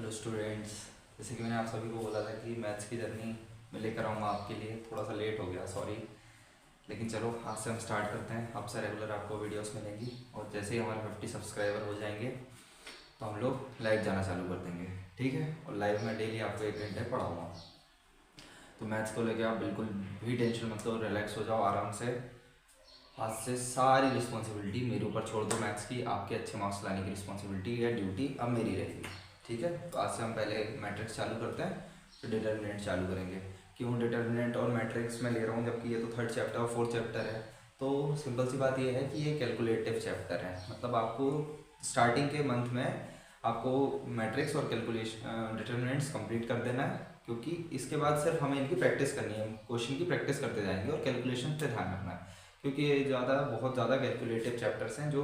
Hello students. जैसे कि मैंने आप सभी को बोला था कि मैथ्स की जर्नी मैं लेकर आऊँगा आपके लिए, थोड़ा सा लेट हो गया, सॉरी। लेकिन चलो आज से हम स्टार्ट करते हैं। आपसे रेगुलर आपको वीडियोस मिलेंगी और जैसे ही हमारे 50 सब्सक्राइबर हो जाएंगे तो हम लोग लाइव जाना चालू कर देंगे, ठीक है। और लाइव में डेली आपको 1 घंटे पढ़ाऊँगा। तो मैथ्स को लेकर आप बिल्कुल भी टेंशन मत लो, रिलैक्स हो जाओ आराम से। आज से सारी रिस्पॉन्सिबिलिटी मेरे ऊपर छोड़ दो। मैथ्स की आपके अच्छे मार्क्स लाने की रिस्पॉन्सिबिलिटी या ड्यूटी अब मेरी रहेगी, ठीक है। तो आज से हम पहले मैट्रिक्स चालू करते हैं, फिर डिटर्मिनेंट चालू करेंगे। क्यों डिटर्मिनेंट और मैट्रिक्स में ले रहा हूँ जबकि ये तो थर्ड चैप्टर और फोर्थ चैप्टर है। तो सिंपल सी बात ये है कि ये कैलकुलेटिव चैप्टर है, मतलब आपको स्टार्टिंग के मंथ में आपको मैट्रिक्स और कैलकुलेशन डिटर्मिनेंट्स कंप्लीट कर देना है, क्योंकि इसके बाद सिर्फ हमें इनकी प्रैक्टिस करनी है, क्वेश्चन की प्रैक्टिस करते जाएंगे और कैलकुलेशन पे ध्यान रखना है, क्योंकि ये बहुत ज़्यादा कैलकुलेटिव चैप्टर्स हैं जो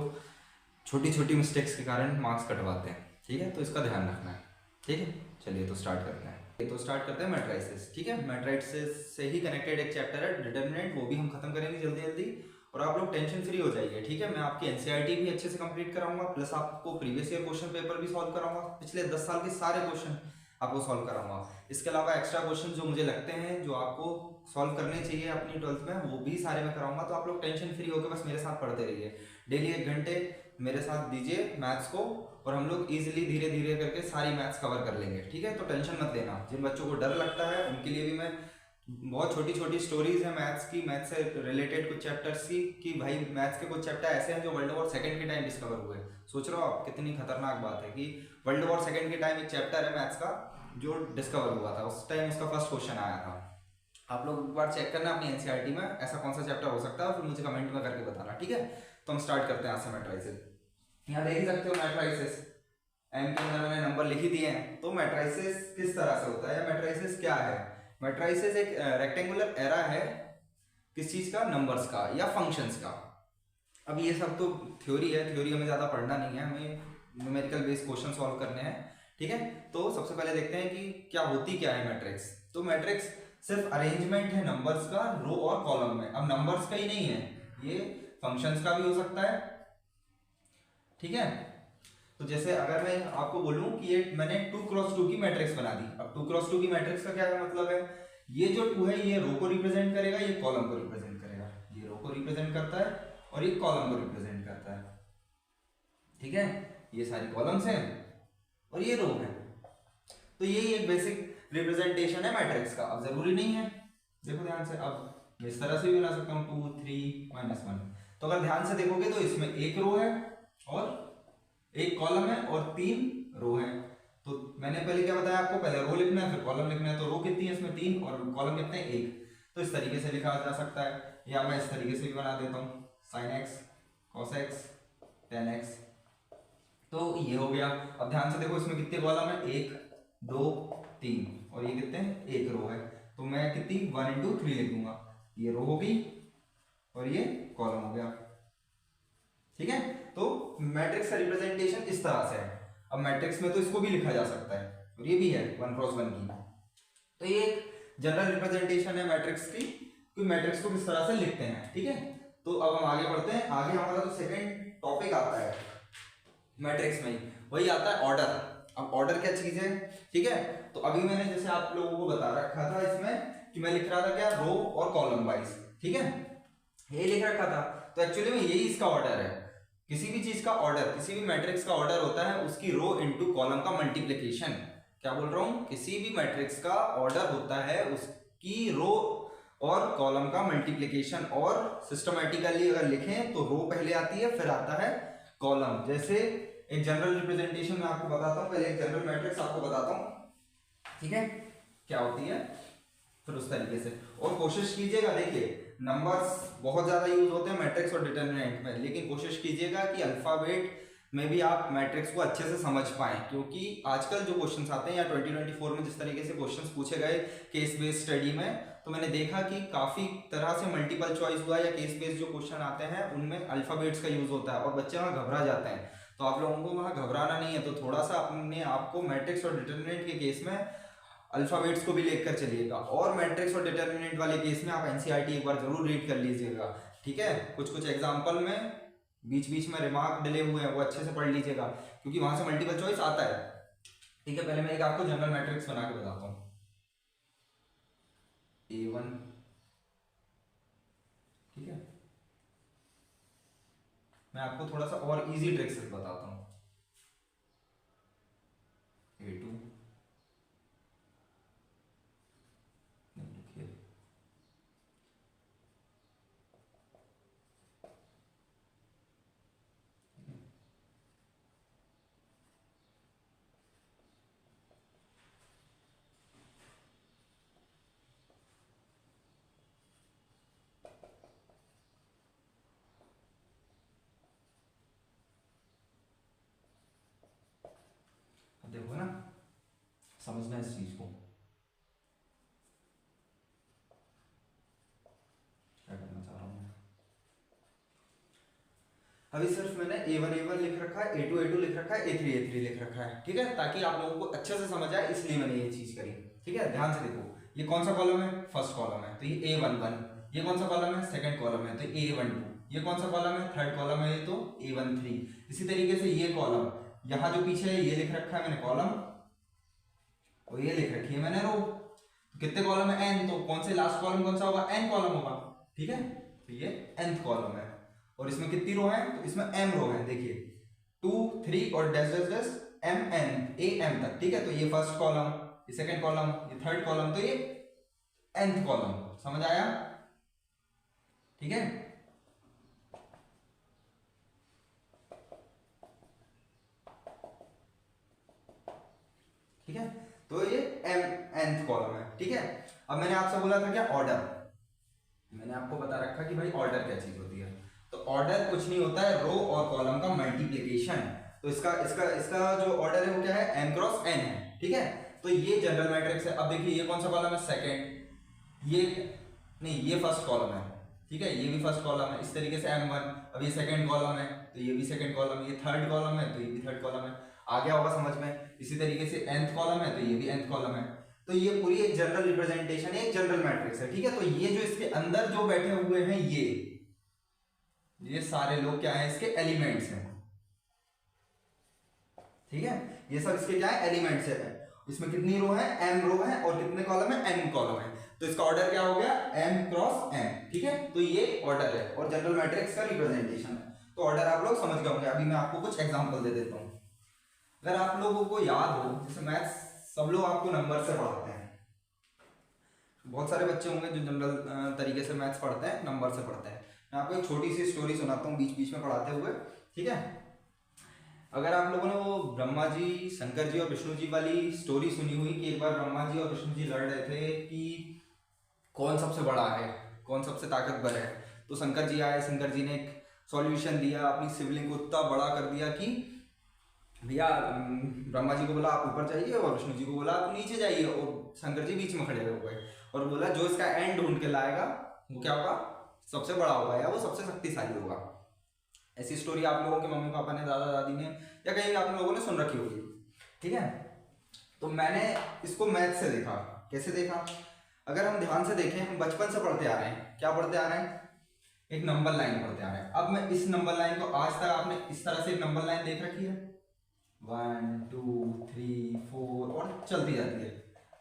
छोटी छोटी मिस्टेक्स के कारण मार्क्स कटवाते हैं, ठीक है। तो इसका ध्यान रखना है, ठीक है। चलिए तो स्टार्ट करते हैं। तो स्टार्ट करते हैं मैट्राइसेस, ठीक है। मैट्राइसेस से ही कनेक्टेड एक चैप्टर है डिटर्मिनेंट, वो भी हम खत्म करेंगे जल्दी जल्दी। और आप लोग टेंशन फ्री हो जाइए, ठीक है। मैं आपकी एनसीईआरटी भी अच्छे से कंप्लीट कराऊंगा, प्लस आपको प्रीवियस ईयर क्वेश्चन पेपर भी सॉल्व कराऊंगा, पिछले 10 साल के सारे क्वेश्चन आपको सॉल्व कराऊंगा। इसके अलावा एक्स्ट्रा क्वेश्चन जो मुझे लगते हैं जो आपको सॉल्व करने चाहिए अपनी 12th में, वो भी सारे मैं कराऊंगा। तो आप लोग टेंशन फ्री होकर बस मेरे साथ पढ़ते रहिए, डेली 1 घंटे मेरे साथ दीजिए मैथ्स को, और हम लोग इजीली धीरे धीरे करके सारी मैथ्स कवर कर लेंगे, ठीक है। तो टेंशन मत लेना। जिन बच्चों को डर लगता है उनके लिए भी मैं बहुत छोटी छोटी स्टोरीज है मैथ्स की, मैथ्स से रिलेटेड कुछ चैप्टर्स की, कि भाई मैथ्स के कुछ चैप्टर ऐसे हैं जो वर्ल्ड वॉर सेकंड के टाइम डिस्कवर हुए। सोच रहे हो आप कितनी खतरनाक बात है कि वर्ल्ड वॉर सेकंड के टाइम एक चैप्टर है मैथ्स का जो डिस्कवर हुआ था, उस टाइम इसका फर्स्ट क्वेश्चन आया था। आप लोग एक बार चेक करना अपनी एनसीईआरटी में ऐसा कौन सा चैप्टर हो सकता है, और फिर मुझे कमेंट में करके बताना, ठीक है। तो हम स्टार्ट करते हैं आज से मैट्राइसेस। यहाँ देख ही सकते हो मैट्राइसेस, एम के अंदर मैंने नंबर लिख ही दिए हैं। तो मैट्राइसेस किस तरह से होता है, मैट्राइसेस क्या है। मैट्राइसेस एक रेक्टेंगुलर एरा है, किस चीज का, नंबर्स का या फंक्शंस का। अब ये सब तो थ्योरी है, थ्योरी हमें ज्यादा पढ़ना नहीं है, हमें न्यूमेरिकल बेस्ड क्वेश्चन सॉल्व करने हैं, ठीक है। तो सबसे पहले देखते हैं कि क्या होती क्या है मैट्रिक्स। तो मैट्रिक्स सिर्फ अरेंजमेंट है नंबर्स का रो और कॉलम में। अब नंबर्स का ही नहीं है, ये फंक्शंस का भी हो सकता है, ठीक है। तो जैसे अगर मैं आपको बोलूं कि ये मैंने 2x2 की मैट्रिक्स बना दी। अब 2x2 की मैट्रिक्स का क्या मतलब है, ये जो 2 है ये रो को रिप्रेजेंट करेगा, ये कॉलम को रिप्रेजेंट करेगा। ये रो को रिप्रेजेंट करता है और ये कॉलम को रिप्रेजेंट करता है, ठीक है। ये सारी कॉलम्स हैं और ये रो है। तो यही एक बेसिक रिप्रेजेंटेशन है मैट्रिक्स का। अब जरूरी नहीं है, देखो ध्यान से, अब इस तरह से भी बना सकता हूं 2 3 -1। तो अगर ध्यान से देखोगे तो इसमें एक रो है और एक कॉलम है और 3 रो है। तो मैंने पहले क्या बताया आपको, पहले रो लिखना है फिर कॉलम लिखना है। तो रो कितनी है इसमें 3 और कॉलम कितने हैं 1। तो इस तरीके से लिखा जा सकता है, या मैं इस तरीके से भी बना देता हूं, sin x cos x tan x। तो ये हो गया। अब ध्यान से देखो इसमें कितने कॉलम है, 1 2 3, और ये कितने हैं, एक रो है। तो मैं कितनी 1 × 3 लिख दूंगा, ये रो हो गई और ये कॉलम हो गया, ठीक है। तो मैट्रिक्स का रिप्रेजेंटेशन इस तरह से है। अब मैट्रिक्स में तो इसको भी लिखा जा सकता है और ये भी है 1x1 की। तो ये एक जनरल रिप्रेजेंटेशन है मैट्रिक्स की, कि मैट्रिक्स को किस तरह से लिखते हैं, ठीक है। तो अब हम आगे बढ़ते हैं। आगे हमारा जो सेकंड टॉपिक आता है मैट्रिक्स में, वही आता है ऑर्डर। अब ऑर्डर क्या चीज है, ठीक है। तो अभी मैंने जैसे आप लोगों को बता रखा था इसमें कि मैं लिख रहा था क्या, रो और कॉलम वाइज, ठीक है, ये लिख रखा था। तो एक्चुअली में यही इसका ऑर्डर है। किसी भी चीज का ऑर्डर, किसी भी मैट्रिक्स का ऑर्डर होता है उसकी रो इनटू कॉलम का मल्टीप्लिकेशन। क्या बोल रहा हूं, किसी भी मैट्रिक्स का ऑर्डर होता है उसकी रो और कॉलम का मल्टीप्लिकेशन। और सिस्टमैटिकली अगर लिखें तो रो पहले आती है फिर आता है कॉलम। जैसे एक जनरल रिप्रेजेंटेशन मैं आपको बताता हूं, पहले एक जनरल मैट्रिक्स आपको बताता हूं, ठीक है, क्या होती है, फिर उस तरीके से। और कोशिश कीजिएगा, देखिए नंबर्स बहुत ज्यादा यूज होते हैं मैट्रिक्स और डिटरमिनेंट में, लेकिन कोशिश कीजिएगा कि अल्फाबेट में भी आप मैट्रिक्स को अच्छे से समझ पाएं, क्योंकि आजकल जो क्वेश्चंस आते हैं या 2024 में जिस तरीके से क्वेश्चंस पूछे गए केस बेस्ड स्टडी में, तो मैंने देखा कि काफी तरह से मल्टीपल चॉइस हुआ या केस बेस्ड जो क्वेश्चन आते हैं उनमें अल्फाबेट्स का यूज होता है और बच्चे वहां घबरा जाते हैं। तो आप लोगों को वहां घबराना नहीं है। तो थोड़ा सा अपने आपको मैट्रिक्स और डिटरमिनेंट के केस में अल्फाबेट्स को भी लेकर चलिएगा, और मैट्रिक्स और डिटरमिनेंट वाले केस में आप एनसीईआरटी एक बार जरूर रीड कर लीजिएगा, ठीक है। कुछ कुछ एग्जांपल में बीच बीच में रिमार्क डले हुए हैं वो अच्छे से पढ़ लीजिएगा, क्योंकि वहां से मल्टीपल चॉइस आता है। ठीक है, पहले मैं एक आपको जनरल मैट्रिक्स बना के बताता हूँ। A1, ठीक है, मैं आपको थोड़ा सा और इजी ट्रिक से बताता हूँ। A2, लिखिए, देखो ना, समझना इस चीज को क्या करना चाह रहा हूँ मैं। अभी सिर्फ मैंने A1 लिख रखा है, A2 लिख रखा है, A3 लिख रखा है, ठीक है, ताकि आप लोगों को अच्छे से समझ आए, इसलिए मैंने ये चीज करी। ठीक है, ध्यान से देखो, ये कौन सा कॉलम है, फर्स्ट कॉलम है, तो ये A11। ये कौन सा कॉलम है, सेकंड कॉलम है, तो A12। ये कौन सा कॉलम है, थर्ड कॉलम है, ये तो A13। इसी तरीके से ये कॉलम, यहाँ जो पीछे है ये लिख रखा है मैंने कॉलम, और ये लिख रखी है मैंने रो। तो कितने कॉलम है, n, तो कौन से लास्ट कॉलम कौन सा होगा, n कॉलम होगा। ठीक है, तो ये nth कॉलम है, और इसमें कितनी रो है, तो इसमें m रो है, देखिए 2 3 और dash dash dash m n a m तक। ठीक है, तो ये फर्स्ट कॉलम, ये सेकंड कॉलम, ये थर्ड कॉलम, तो ये nth कॉलम। समझ आया? ठीक है, ठीक है, तो ये nth कॉलम है। ठीक है, अब मैंने आपसे बोला था क्या, ऑर्डर। मैंने आपको बता रखा कि भाई ऑर्डर क्या चीज होती है। तो ऑर्डर कुछ नहीं होता है, रो और कॉलम का मल्टीप्लिकेशन। तो इसका इसका इसका जो ऑर्डर है वो क्या है, n क्रॉस n है। ठीक है, तो ये जनरल मैट्रिक्स है। अब देखिए ये कौन सा कॉलम है, सेकंड, ये नहीं, ये फर्स्ट कॉलम है। ठीक है, ये भी फर्स्ट कॉलम है, इस तरीके से m1। अब ये सेकंड कॉलम है, तो ये भी सेकंड कॉलम है, ये थर्ड कॉलम है, तो ये भी थर्ड कॉलम है। आ गया होगा समझ में? इसी तरीके से nth कॉलम है, तो ये भी nth कॉलम है। तो ये पूरी एक जनरल रिप्रेजेंटेशन है, एक जनरल मैट्रिक्स है। ठीक है, तो ये जो इसके अंदर जो बैठे हुए हैं, ये सारे लोग क्या हैं, इसके एलिमेंट्स हैं। ठीक है, ये सब इसके क्या है, एलिमेंट्स है। इसमें कितनी रो है, m रो है, और कितने कॉलम है, n कॉलम है। तो इसका ऑर्डर क्या हो गया, m क्रॉस n। ठीक है, तो ये ऑर्डर है और जनरल मैट्रिक्स का रिप्रेजेंटेशन है। तो ऑर्डर आप लोग समझ गए होंगे। अभी मैं आपको कुछ एग्जांपल दे देता हूं। अगर आप लोगों को याद हो, जैसे मैथ्स सब लोग आपको नंबर से पढ़ाते हैं, बहुत सारे बच्चे होंगे जो जनरल तरीके से मैथ्स पढ़ते हैं, नंबर से पढ़ते हैं। मैं आपको एक छोटी सी स्टोरी सुनाता हूँ बीच बीच में पढ़ाते हुए। ठीक है, अगर आप लोगों ने वो ब्रह्मा जी, शंकर जी और विष्णु जी वाली स्टोरी सुनी हुई कि एक बार ब्रह्मा जी और विष्णु जी लड़ रहे थे कि कौन सबसे बड़ा है, कौन सबसे ताकतवर है। तो शंकर जी आए, शंकर जी ने एक सॉल्यूशन दिया, अपनी शिवलिंग को इतना बड़ा कर दिया कि भैया, ब्रह्मा जी को बोला आप ऊपर जाइए और विष्णु जी को बोला आप नीचे जाइए, और शंकर जी बीच में खड़े हो गए और बोला जो इसका एंड ढूंढ के लाएगा वो क्या होगा, सबसे बड़ा होगा या वो सबसे शक्तिशाली होगा। ऐसी स्टोरी आप लोगों के मम्मी पापा ने, दादा दादी ने, या कहीं आप लोगों ने सुन रखी होगी। ठीक है, तो मैंने इसको मैथ से देखा। कैसे देखा, अगर हम ध्यान से देखें, हम बचपन से पढ़ते आ रहे हैं, क्या पढ़ते आ रहे हैं, एक नंबर लाइन पढ़ते आ रहे हैं। अब मैं इस नंबर लाइन को, आज तक आपने इस तरह से एक नंबर लाइन देख रखी है, 1 2 3 4 और चलती जाती है,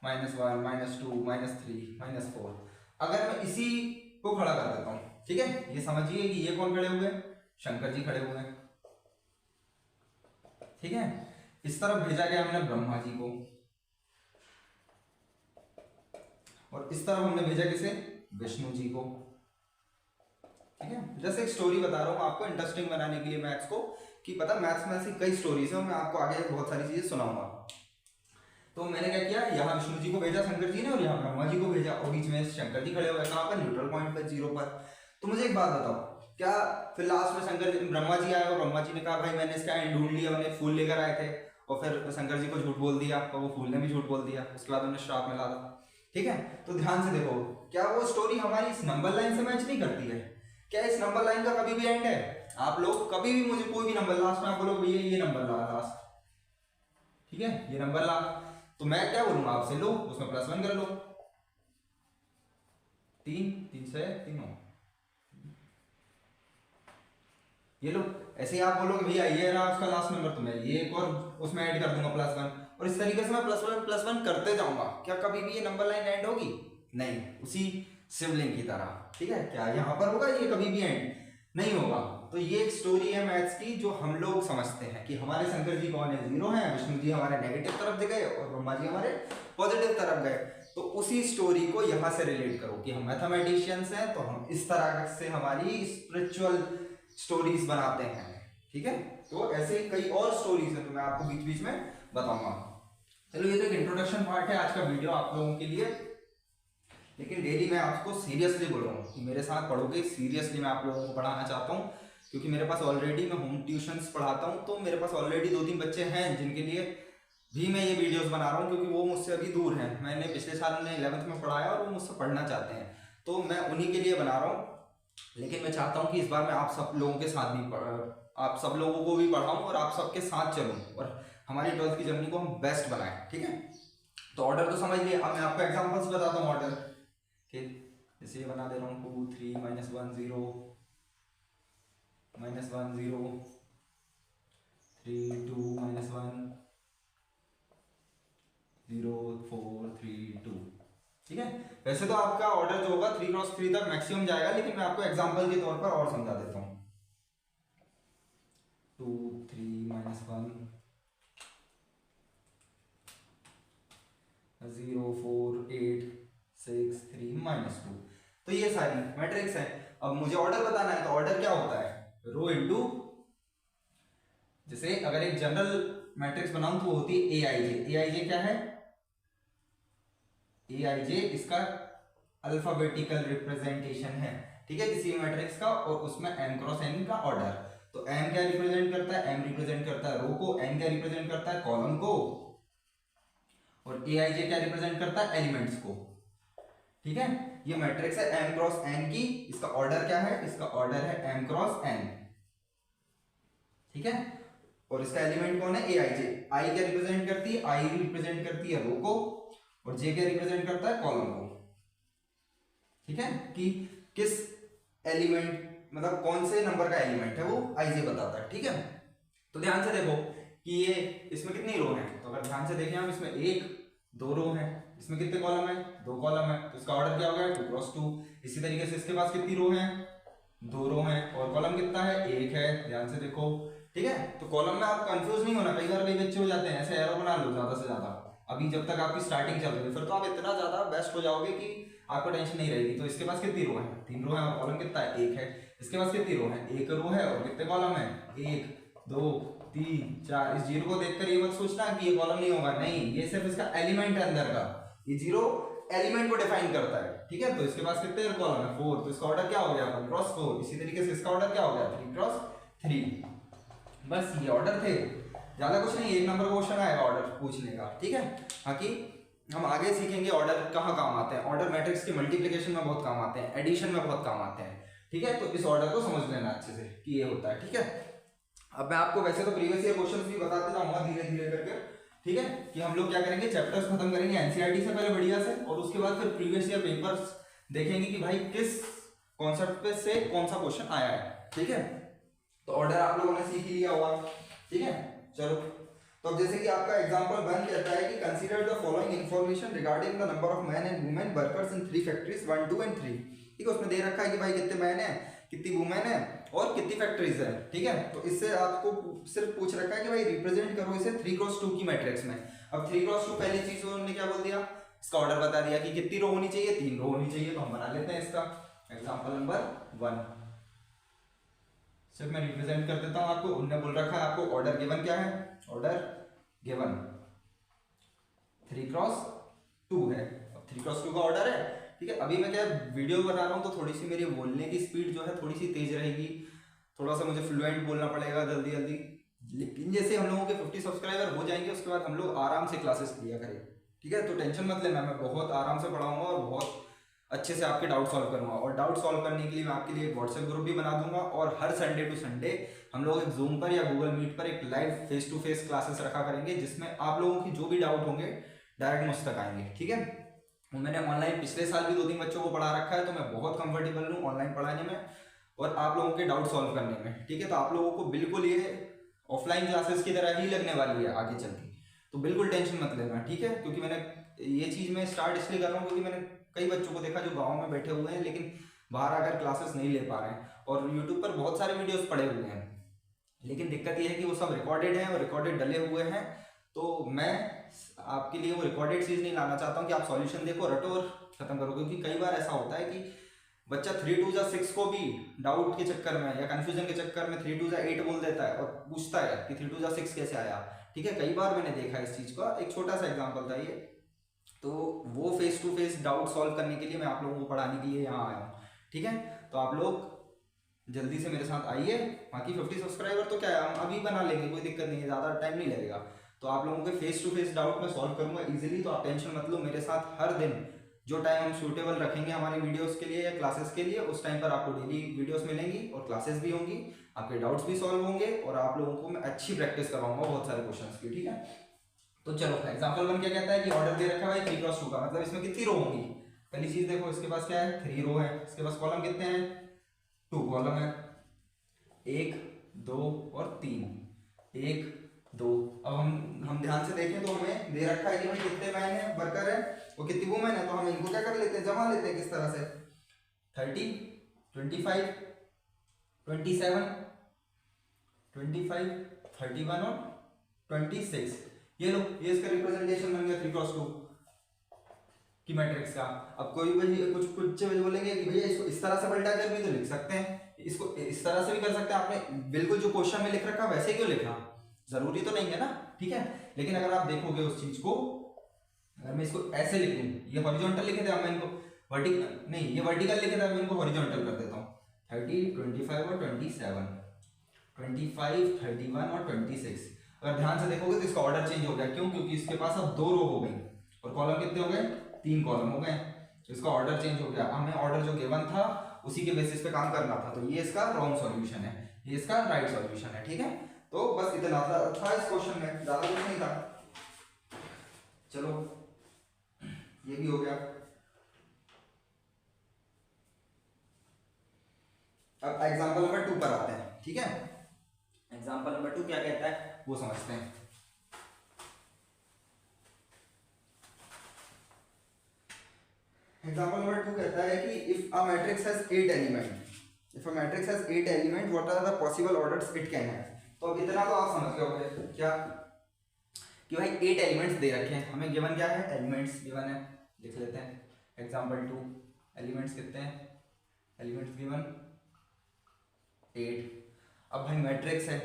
-1 -2 -3 -4। अगर मैं इसी को खड़ा कर देता हूं, ठीक है, ये समझिए कि ये कौन खड़े हुए हैं, शंकर जी खड़े हुए हैं। ठीक है, इस तरफ भेजा गया हमने ब्रह्मा जी को, और इस तरफ हमने भेजा किसे, विष्णु जी को। ठीक है, जैसे एक स्टोरी बता रहा हूं आपको इंटरेस्टिंग बनाने के लिए मैथ्स को, कि पता मैथ्स में ऐसी कई स्टोरीज है, मैं आपको आगे बहुत सारी चीजें सुनाऊंगा। तो मैंने क्या किया, यहाँ विष्णु जी को भेजा शंकर जी ने, और यहाँ ब्रह्मा जी को भेजा, और बीच में शंकर जी खड़े हुए कहाँ पर, न्यूट्रल पॉइंट पर, 0 पर। तो मुझे एक बात बताओ, क्या फिर लास्ट में ब्रह्मा जी आए और ब्रह्मा जी ने कहा भाई मैंने इसका एंड ढूंढ लिया, उन्हें फूल लेकर आए थे, और फिर शंकर जी को झूठ बोल दिया, और वो फूल ने भी झूठ बोल दिया, उसके बाद उन्हें श्राप मिला था। ठीक है, तो ध्यान से देखो, क्या वो स्टोरी हमारी इस नंबर लाइन से मैच नहीं करती है? क्या इस नंबर लाइन का कभी भी एंड है? आप लोग कभी भी मुझे कोई भी नंबर लास्ट में आप बोलो भैया ये नंबर ला लास्ट, ठीक है, ये नंबर ला, तो मैं क्या बोलूंगा आपसे, लो उसमें +1 कर लो, 3 3 से 3 हो, ये लो। ऐसे ही आप बोलोगे भैया ये रहा उसका लास्ट नंबर, तो मैं ये एक और उसमें ऐड कर दूंगा +1, और इस तरीके से मैं प्लस वन करते जाऊंगा। क्या कभी भी ये नंबर लाइन एंड होगी? नहीं, उसी शिवलिंग की तरह। ठीक है, क्या यहाँ पर होगा ये कभी भी एंड? नहीं होगा। तो ये एक स्टोरी है मैथ्स की जो हम लोग समझते हैं कि हमारे शंकर जी कौन है? 0 है, विष्णु जी हमारे नेगेटिव तरफ गए और ब्रह्मा जी हमारे पॉजिटिव तरफ गए। तो उसी स्टोरी को यहाँ से रिलेट करो कि हम मैथमेटिशियंस हैं, तो हम इस तरह से हमारी स्पिरिचुअल स्टोरीज बनाते हैं। ठीक है, तो ऐसे कई और स्टोरीज हैं तो मैं आपको बीच बीच में बताऊंगा। चलो, ये तो एक इंट्रोडक्शन पार्ट है आज का वीडियो आप लोगों के लिए। लेकिन डेली मैं आपको सीरियसली बोल रहा हूँ कि मेरे साथ पढ़ोगे, सीरियसली मैं आप लोगों को पढ़ाना चाहता हूँ, क्योंकि मेरे पास ऑलरेडी मैं होम ट्यूशंस पढ़ाता हूँ, तो मेरे पास ऑलरेडी 2-3 बच्चे हैं जिनके लिए भी मैं ये वीडियोस बना रहा हूँ, क्योंकि वो मुझसे अभी दूर हैं। मैंने पिछले साल उन्हें 11th में पढ़ाया और वो मुझसे पढ़ना चाहते हैं, तो मैं उन्हीं के लिए बना रहा हूँ। लेकिन मैं चाहता हूँ कि इस बार मैं आप सब लोगों के साथ भी आप सब लोगों को भी पढ़ाऊँ और आप सबके साथ चलूँ और हमारी 12th की जर्नी को हम बेस्ट बनाएं। ठीक है, तो ऑर्डर तो समझ लिए। अब मैं आपको एग्जाम्पल्स बताता हूँ ऑर्डर के। जैसे ये बना दे रहा हूँ 2 3 -1 0 -1 0 3 2 -1 0 4 3 2। ठीक है, वैसे तो आपका ऑर्डर जो होगा 3 × 3 तक मैक्सिमम जाएगा, लेकिन मैं आपको एग्जांपल के तौर पर और समझा देता हूँ। 2 3 -1 0 4 8 6 3 -2। तो ये सारी मैट्रिक्स है। अब मुझे ऑर्डर बताना है, तो ऑर्डर क्या होता है? रो इनटू, जैसे अगर एक जनरल मैट्रिक्स बनाऊं तो वो होती है AIJ। AIJ क्या है? AIJ इसका अल्फाबेटिकल रिप्रेजेंटेशन है। ठीक है, किसी मैट्रिक्स का, और उसमें m × n का ऑर्डर। तो m क्या रिप्रेजेंट करता है? m रिप्रेजेंट करता है रो को, n क्या रिप्रेजेंट करता है? कॉलम को, और AIJ क्या रिप्रेजेंट करता है? एलिमेंट्स को। ठीक है, ये मैट्रिक्स है m × n की। इसका ऑर्डर क्या है? इसका ऑर्डर है m × n। ठीक है, और इसका एलिमेंट कौन है? AIJ। I क्या रिप्रेजेंट करती है? I रिप्रेजेंट करती है रो को, और J क्या रिप्रेजेंट करता है? कॉलम को। ठीक है, कि किस एलिमेंट, मतलब कौन से नंबर का एलिमेंट है वो IJ बताता है। ठीक है, तो ध्यान से देखो कि ये इसमें कितनी रो हैं। तो अगर ध्यान से देखें हम, इसमें 1 2 रो है, इसमें कितने कॉलम है? 2 कॉलम है, तो इसका ऑर्डर क्या हो गया? 2 × 2। इसी तरीके से इसके पास कितनी रो है? 2 रो है, और कॉलम कितना है? 1 है। ध्यान से देखो। ठीक है, तो कॉलम में आप कंफ्यूज नहीं होना। कई बार कई बच्चे हो जाते हैं, ऐसे एरो बना लो ज्यादा से ज्यादा, अभी जब तक आपकी स्टार्टिंग चल रही है, फिर तो आप इतना ज्यादा बेस्ट हो जाओगे कि आपको टेंशन नहीं रहेगी। तो इसके पास कितनी रो है? 3 रो है, और कॉलम कितना है? 1 है। इसके पास कितनी रो है? 1 रो है, और कितने कॉलम है? 1 2 3 4। इस जीरो को देखकर ये मत सोचना कि ये कॉलम नहीं होगा, नहीं, ये सिर्फ इसका एलिमेंट है अंदर का। ये जीरो एलिमेंट को डिफाइन करता है। ठीक है, तो इसके पास कितने कॉलम है? 4। तो इसका ऑर्डर क्या हो गया? 1 × 4। इसी तरीके से इसका ऑर्डर क्या हो गया? 3 × 3। बस ये ऑर्डर थे, ज्यादा कुछ नहीं। 1 नंबर क्वेश्चन आएगा ऑर्डर पूछने का। ठीक है, बाकी हम आगे सीखेंगे ऑर्डर कहाँ काम आते हैं। ऑर्डर मैट्रिक्स के मल्टीप्लिकेशन में बहुत काम आते हैं, एडिशन में बहुत काम आते हैं। ठीक है, तो इस ऑर्डर को समझ लेना अच्छे से कि ये होता है। ठीक है, अब मैं आपको वैसे तो प्रीवियस ईयर क्वेश्चंस भी बताते जाऊंगा धीरे धीरे करके। ठीक है, कि हम लोग क्या करेंगे, चैप्टर्स खत्म करेंगे NCERT से पहले बढ़िया से, और उसके बाद फिर प्रीवियस ईयर पेपर्स देखेंगे कि भाई किस कॉन्सेप्ट पे से कौन सा क्वेश्चन आया है। ठीक है, तो ऑर्डर आप लोगों ने सीख ही लिया होगा। ठीक है, चलो, तो अब जैसे कि आपका एग्जांपल 1 कहता है कि consider the following information regarding the number of man and women workers in 3 factories 1 2 and 3। ठीक है, उसमें दे रखा है कि भाई कितने मैन है, कितनी वुमेन है, और कितनी फैक्ट्रीज है। ठीक है, तो इससे आपको सिर्फ पूछ रखा है कि भाई रिप्रेजेंट करो इसे 3 × 2 की मैट्रिक्स में। अब 3 × 2 पहली चीज उन्होंने क्या बोल दिया? इसका ऑर्डर बता दिया कि कितनी रो होनी चाहिए? 3 रो होनी चाहिए। तो हम बना लेते हैं इसका एग्जांपल नंबर 1। सिर्फ मैं रिप्रेजेंट कर देता हूं आपको। उन्होंने बोल रखा है आपको ऑर्डर गिवन क्या है? ऑर्डर गिवन 3 × 2 है। अब 3 × 2 का ऑर्डर है। ठीक है, अभी मैं क्या वीडियो बना रहा हूँ, तो थोड़ी सी मेरी बोलने की स्पीड जो है थोड़ी सी तेज रहेगी, थोड़ा सा मुझे फ्लुएंट बोलना पड़ेगा जल्दी जल्दी। लेकिन जैसे हम लोगों के 50 सब्सक्राइबर हो जाएंगे, उसके बाद हम लोग आराम से क्लासेस लिया करेंगे। ठीक है, तो टेंशन मत लेना, मैं बहुत आराम से पढ़ाऊंगा और बहुत अच्छे से आपके डाउट सॉल्व करूंगा। और डाउट सॉल्व करने के लिए मैं आपके लिए एक व्हाट्सएप ग्रुप भी बना दूंगा, और हर संडे टू संडे हम लोग एक जूम पर या गूगल मीट पर एक live face to face classes रखा करेंगे, जिसमें आप लोगों की जो भी डाउट होंगे डायरेक्ट मुझ तक आएंगे। ठीक है, मैंने ऑनलाइन पिछले साल भी 2-3 बच्चों को पढ़ा रखा है, तो मैं बहुत कंफर्टेबल हूँ ऑनलाइन पढ़ाने में और आप लोगों के डाउट सॉल्व करने में। ठीक है, तो आप लोगों को बिल्कुल ये ऑफलाइन क्लासेस की तरह ही लगने वाली है आगे चल के। तो बिल्कुल टेंशन मत लेना, ठीक है। क्योंकि मैंने ये चीज़ मैं स्टार्ट इसलिए कर रहा हूँ क्योंकि मैंने कई बच्चों को देखा जो गाँव में बैठे हुए हैं लेकिन बाहर आकर क्लासेस नहीं ले पा रहे हैं, और यूट्यूब पर बहुत सारे वीडियोस पड़े हुए हैं, लेकिन दिक्कत ये है कि वो सब रिकॉर्डेड हैं और रिकॉर्डेड डले हुए हैं। तो मैं आपके लिए वो रिकॉर्डेड चीज़ नहीं लाना चाहता हूँ कि आप सॉल्यूशन देखो, रटो और खत्म करो। क्योंकि कई बार ऐसा होता है कि बच्चा 3 2 6 को भी डाउट के चक्कर में या कंफ्यूजन के चक्कर में 3 2 8 बोल देता है और पूछता है कि 3 2 6 कैसे आया, ठीक है। कई बार मैंने देखा इस चीज़ का, एक छोटा सा एग्जाम्पल था ये। तो वो face to face doubt solve करने के लिए मैं आप लोगों को पढ़ाने के लिए यहाँ आया हूँ, ठीक है। तो आप लोग जल्दी से मेरे साथ आइए। बाकी 50 सब्सक्राइबर तो क्या है, हम अभी बना लेंगे, कोई दिक्कत नहीं है, ज़्यादा टाइम नहीं लगेगा। तो आप लोगों के फेस टू फेस डाउट में सॉल्व करूंगा इजीली, तो आप टेंशन मत लो। मेरे साथ हर दिन जो टाइम हम सूटेबल रखेंगे हमारे वीडियोस के लिए या क्लासेस के लिए, उस टाइम पर आपको डेली वीडियोस मिलेंगी और क्लासेस भी होंगी, आपके डाउट्स भी सॉल्व होंगे और आप लोगों को मैं अच्छी प्रैक्टिस करवाऊंगा बहुत सारे क्वेश्चंस की, ठीक है। तो चलो एग्जाम्पल 1 क्या कहता है कि ऑर्डर दे रखा है 3x2 का, मतलब इसमें कितनी रो होंगी। पहली चीज देखो, इसके पास क्या है, 3 रो है, इसके पास कॉलम कितने हैं, 2 कॉलम है, 1 2 और 3, 1 2। अब हम ध्यान से देखें तो हमें दे रखा है कि भाई कितने मैन है, वर्कर है और कितनी वुमेन है, तो हम इनको क्या कर लेते हैं, जमा लेते हैं। किस तरह से, 30 25 27 25 31 और 26, ये लो, ये इसका रिप्रेजेंटेशन बन गया 3x2 की मैट्रिक्स का। अब कोई कुछ बोलेंगे कि भैया इसको इस तरह से पलटा कर भी तो लिख सकते हैं, इसको इस तरह से भी कर सकते हैं, आपने बिल्कुल जो क्वेश्चन में लिख रखा वैसे क्यों लिखा, जरूरी तो नहीं है ना, ठीक है। लेकिन अगर आप देखोगे उस चीज को, अगर मैं इसको ऐसे लिख दूं, ये हॉरिजॉन्टल लिखे थे, मैं इनको वर्टिकल नहीं, ये वर्टिकल लिखे थे, मैं इनको हॉरिजॉन्टल कर देता हूँ। 30 25 और 27 25 31 और 26। अगर ध्यान से देखोगे तो इसका ऑर्डर चेंज हो गया, क्यों, क्योंकि इसके पास अब 2 रो हो गई और कॉलम कितने हो गए, 3 कॉलम हो गए, तो इसका ऑर्डर चेंज हो गया। हमें ऑर्डर जो गिवन था उसी के बेसिस पे काम करना था, तो ये इसका रॉन्ग सॉल्यूशन है, ये इसका राइट सॉल्यूशन है, ठीक है। तो बस इतना था इस क्वेश्चन में, ज्यादा कुछ नहीं था। चलो ये भी हो गया। अब एग्जांपल नंबर 2 पर आते हैं, ठीक है। एग्जांपल नंबर 2 क्या कहता है वो समझते हैं। एग्जांपल नंबर 2 कहता है कि if a matrix has 8 element what are the possible orders it can have. तो अब इतना तो आप समझ गए होंगे क्या, कि भाई 8 एलिमेंट्स दे रखे हैं, हमें गिवन क्या है, एलिमेंट्स गिवन है, लिख लेते हैं एग्जांपल 2। एलिमेंट्स कितने हैं, एलिमेंट्स गिवन 8। अब भाई मैट्रिक्स है,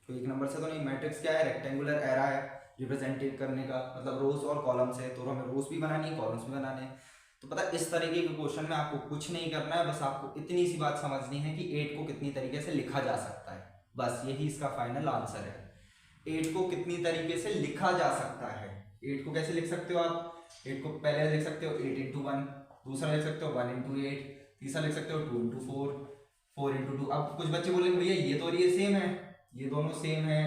कोई एक नंबर से तो नहीं, मैट्रिक्स क्या है, रेक्टेंगुलर एरा है रिप्रेजेंटेटिव करने का, मतलब रोज और कॉलम्स है, तो हमें रोज भी बनानी है, कॉलम्स भी बनाने हैं। तो पता इस तरीके के क्वेश्चन में आपको कुछ नहीं करना है, बस आपको इतनी सी बात समझनी है कि 8 को कितनी तरीके से लिखा जा सकता है, बस यही इसका फाइनल आंसर है। 8 को कितनी तरीके से लिखा जा सकता है, 8 को कैसे लिख सकते हो आप, 8 को पहले लिख सकते हो 8 into 1, दूसरा लिख सकते हो 1 into 8, तीसरा लिख सकते हो 2 into 4, 4 into 2। अब कुछ बच्चे बोलेंगे भैया ये तो और ये सेम है, ये दोनों सेम है,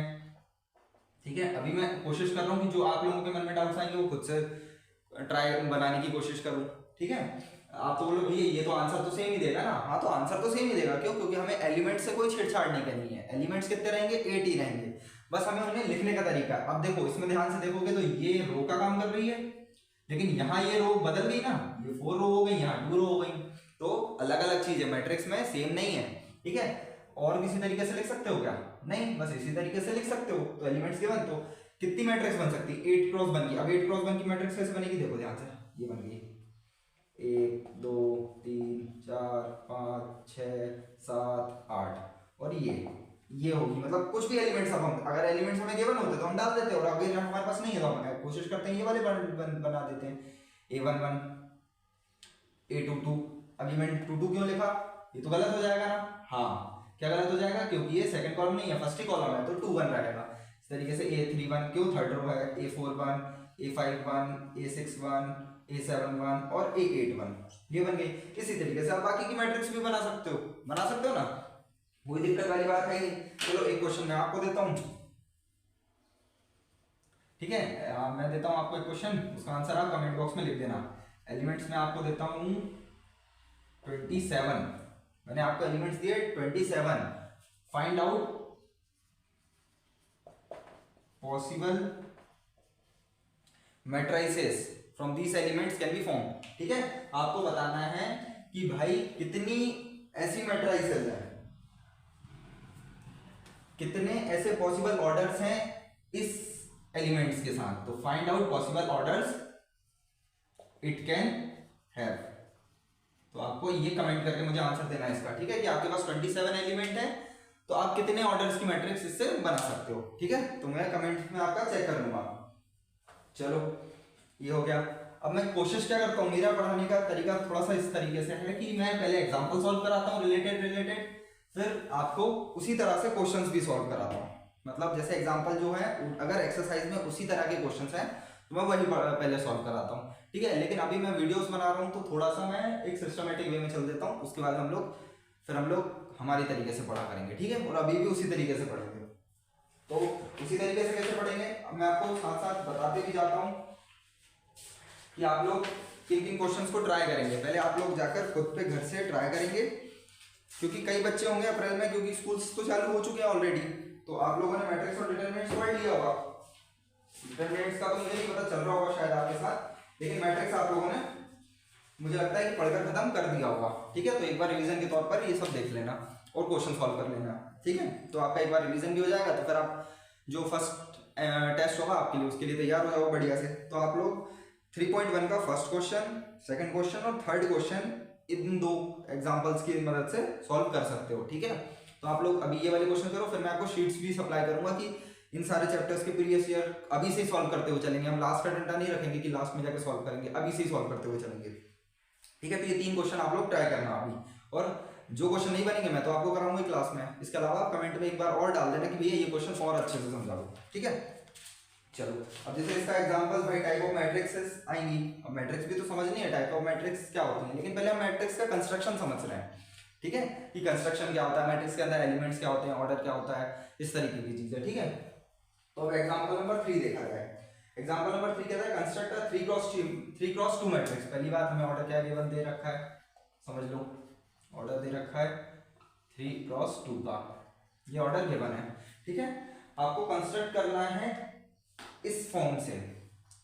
ठीक है। अभी मैं कोशिश कर रहा हूँ कि जो आप लोगों के मन में डाउट्स आएंगे वो खुद से ट्राई बनाने की कोशिश करूँ, ठीक है। आप तो बोलो भैया ये तो आंसर तो सेम ही देगा ना, हाँ तो आंसर तो सेम ही देगा, क्यों, क्योंकि हमें एलिमेंट से कोई छेड़छाड़ नहीं करनी है, एलिमेंट्स कितने रहेंगे, 8 ही रहेंगे, बस हमें उन्हें लिखने का तरीका। अब देखो इसमें ध्यान से देखोगे तो ये रो का काम कर रही है, लेकिन यहाँ ये रो बदल गई ना, ये 4 रो हो गई, यहाँ 2 रो हो गई, तो अलग अलग चीज है, मैट्रिक्स में सेम नहीं है, ठीक है। और किसी तरीके से लिख सकते हो क्या, नहीं, बस इसी तरीके से लिख सकते हो। तो एलिमेंट्स गिवन, तो कितनी मैट्रिक्स बन सकती है, 8x1 की। अब 8x1 की मैट्रिक्स कैसे बनेगी, देखो ध्यान से, ये बन गई 1 2 3 4 5 6 7 8 और ये होगी, मतलब कुछ भी एलिमेंट्स, अब हम अगर एलिमेंट्स हमें गिवन होते तो हम डाल देते, और अगर हमारे पास नहीं है तो हम कोशिश करते हैं ये वाले बना देते हैं, A11 A22। अब ये मैंने 22 क्यों लिखा, ये तो गलत हो जाएगा ना, हाँ क्या गलत हो जाएगा, क्योंकि ये सेकंड कॉलम नहीं है, फर्स्ट ही कॉलम है, तो 21 रहेगा। इस तरीके से A31 क्यों थर्ड रो है, A41 A51 A61 A71 और A81, ये बन गई। इसी तरीके से आप बाकी की मैट्रिक्स भी बना सकते हो ना, कोई दिक्कत वाली बात है नहीं। चलो एक क्वेश्चन मैं आपको देता हूं, ठीक है, मैं देता हूं आपको एक क्वेश्चन, उसका आंसर आप कमेंट बॉक्स में लिख देना। एलिमेंट्स में आपको देता हूं 27, मैंने आपको एलिमेंट्स दिए 27, find out possible matrices from these elements can be form. ठीक है, आपको बताना है कि भाई कितनी ऐसी मैट्रिसेस हैं, कितने ऐसे पॉसिबल ऑर्डर्स हैं इस एलिमेंट्स के साथ। तो find out possible orders it can have. तो आपको ये कमेंट करके मुझे आंसर देना है इसका। ठीक है, कि आपके पास 27 एलिमेंट है तो आप कितने ऑर्डर्स की मैट्रिक्स इससे बना सकते हो। ठीक है, तो मैं कमेंट में आपका चेक कर लूंगा। चलो ये हो गया। अब मैं कोशिश क्या करता हूँ, मेरा पढ़ाने का तरीका थोड़ा सा इस तरीके से है कि मैं पहले एग्जांपल सॉल्व कराता हूँ रिलेटेड, फिर आपको उसी तरह से क्वेश्चंस भी सॉल्व कराता हूँ। मतलब जैसे एग्जांपल जो है, अगर एक्सरसाइज में उसी तरह के क्वेश्चंस हैं तो मैं वही पहले सॉल्व कराता हूँ। ठीक है, लेकिन अभी मैं वीडियोस बना रहा हूँ तो थोड़ा सा मैं एक सिस्टमेटिक वे में चल देता हूँ। उसके बाद हम लोग हमारी तरीके से पढ़ा करेंगे। ठीक है, और अभी भी उसी तरीके से पढ़ेंगे। तो उसी तरीके से कैसे पढ़ेंगे, अब मैं आपको साथ साथ बताते भी जाता हूँ कि आप लोग किन किन क्वेश्चंस को ट्राई करेंगे। पहले आप लोग जाकर खुद पे घर से ट्राई करेंगे, क्योंकि कई बच्चे होंगे अप्रैल में, क्योंकि स्कूल्स तो चालू हो चुके हैं ऑलरेडी, तो आप लोगों ने मैट्रिक्स और डिटरमिनेंट्स पढ़ लिया होगा। डिटरमिनेंट्स का तो मुझे नहीं पता, चल रहा होगा शायद आपके साथ, लेकिन मैट्रिक्स आप लोगों ने मुझे लगता है कि पढ़कर खत्म कर दिया होगा। ठीक है, तो एक बार रिवीजन के तौर पर ये सब देख लेना और क्वेश्चन सॉल्व कर लेना। ठीक है, तो आपका एक बार रिवीजन भी हो जाएगा, तो फिर आप जो फर्स्ट टेस्ट होगा आपके लिए, उसके लिए तैयार हो जाओ बढ़िया से। तो आप लोग 3.1 का फर्स्ट क्वेश्चन, सेकंड क्वेश्चन और थर्ड क्वेश्चन इन दो एग्जांपल्स की मदद से सॉल्व कर सकते हो। ठीक है, तो आप लोग अभी ये वाले क्वेश्चन करो, फिर मैं आपको शीट्स भी सप्लाई करूंगा कि इन सारे चैप्टर्स के प्रीवियस ईयर अभी से ही सॉल्व करते हुए चलेंगे। हम लास्ट का डंडा नहीं रखेंगे कि लास्ट में जाकर सॉल्व करेंगे, अभी से ही सॉल्व करते हुए चलेंगे। ठीक है, तो ये 3 क्वेश्चन आप लोग ट्राई करना अभी, और जो क्वेश्चन नहीं बनेंगे मैं तो आपको कराऊंगा क्लास में। इसके अलावा आप कमेंट में एक बार और डाल देना कि भैया ये क्वेश्चन और अच्छे से समझा दो। ठीक है, चलो अब जैसे इसका एग्जांपल भाई टाइप ऑफ मैट्रिक्सेस आएंगी। अब मैट्रिक्स भी तो समझनी है, टाइप ऑफ मैट्रिक्स क्या होती है, लेकिन पहले हम मैट्रिक्स का कंस्ट्रक्शन समझ रहे हैं। ठीक है, कि कंस्ट्रक्शन क्या होता है, मैट्रिक्स के अंदर एलिमेंट्स क्या होते हैं, ऑर्डर क्या होता है, इस तरीके की चीजें। ठीक है, तो अब एग्जांपल नंबर 3 देखा जाए। एग्जांपल नंबर 3 कहता है कंस्ट्रक्ट अ 3x2 मैट्रिक्स। पहली बात हमें ऑर्डर क्या गिवन दे रखा है, समझ लो, ऑर्डर दे रखा है 3x2 का, ये ऑर्डर गिवन है। ठीक है, आपको कंस्ट्रक्ट करना है इस फॉर्म से।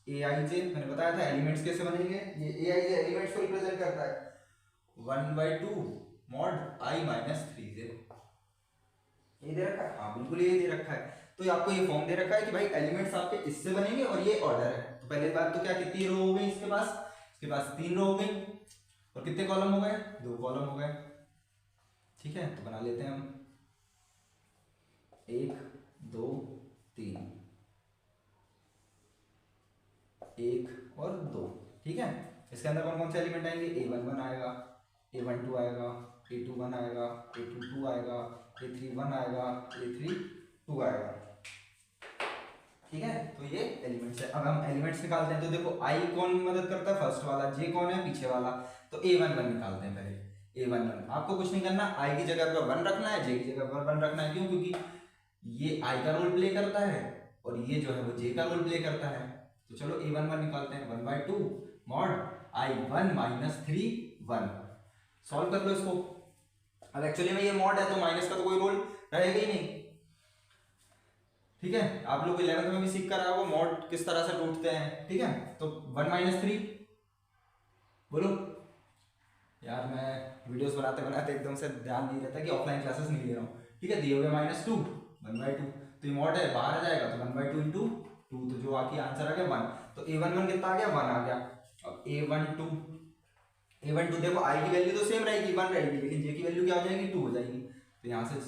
aij मैंने बताया था एलिमेंट्स कैसे बनेंगे, ये aij एलिमेंट्स को रिप्रेजेंट करता है 1/2 mod i - 3j। ये दे रखा है, हाँ बिल्कुल ये दे रखा है। तो आपको ये फॉर्म दे रखा है कि भाई एलिमेंट्स आपके इससे बनेंगे और ये ऑर्डर है। तो पहले बात तो क्या, कितनी रो हो गई इसके पास 3 रो हो गई, और कितने कॉलम हो गए, 2 कॉलम हो गए। ठीक है, तो बना लेते हैं हम 1 2 3, 1 और 2। ठीक है, इसके अंदर कौन कौन से एलिमेंट आएंगे, a11 आएगा, a12 आएगा, a21 आएगा, a22 आएगा, a31 आएगा, a32 आएगा। ठीक है, तो ये एलिमेंट्स है। अब हम एलिमेंट्स निकालते हैं, तो देखो i कौन मदद करता है, फर्स्ट वाला, j कौन है, पीछे वाला। तो a11 निकालते हैं पहले। a11 आपको कुछ नहीं करना, i की जगह पर 1 रखना है, j की जगह पर 1 रखना है। क्यों, क्योंकि ये i का रोल प्ले करता है और ये जो है वो j का रोल प्ले करता है। तो चलो a11 निकालते हैं, 1/2 mod i1 - 3 1। सॉल्व कर लो इसको। अब एक्चुअली में ये मॉड है तो माइनस का तो कोई रोल रहेगा ही नहीं। ठीक है, आप लोग 11th में भी सीख कर आए हो मॉड किस तरह से ढूंढते हैं। ठीक है, तो 1 - 3 बोलो यार, मैं वीडियोस बनाते बनाते एकदम से ध्यान नहीं रहता कि ऑफलाइन क्लासेस नहीं ले रहा हूँ। ठीक है, दिए हो गए -2 1/2, तो ये मॉड है, बाहर आ जाएगा तो 1/2 × 2, तो जो आखिर आंसर आ गया 1। तो a11 कितना आ गया, 1 आ गया। अब a12 देखो i की वैल्यू तो सेम रहेगी 1 रहेगी, लेकिन j की वैल्यू क्या हो जाएगी, 2 हो जाएगी। तो यहाँ से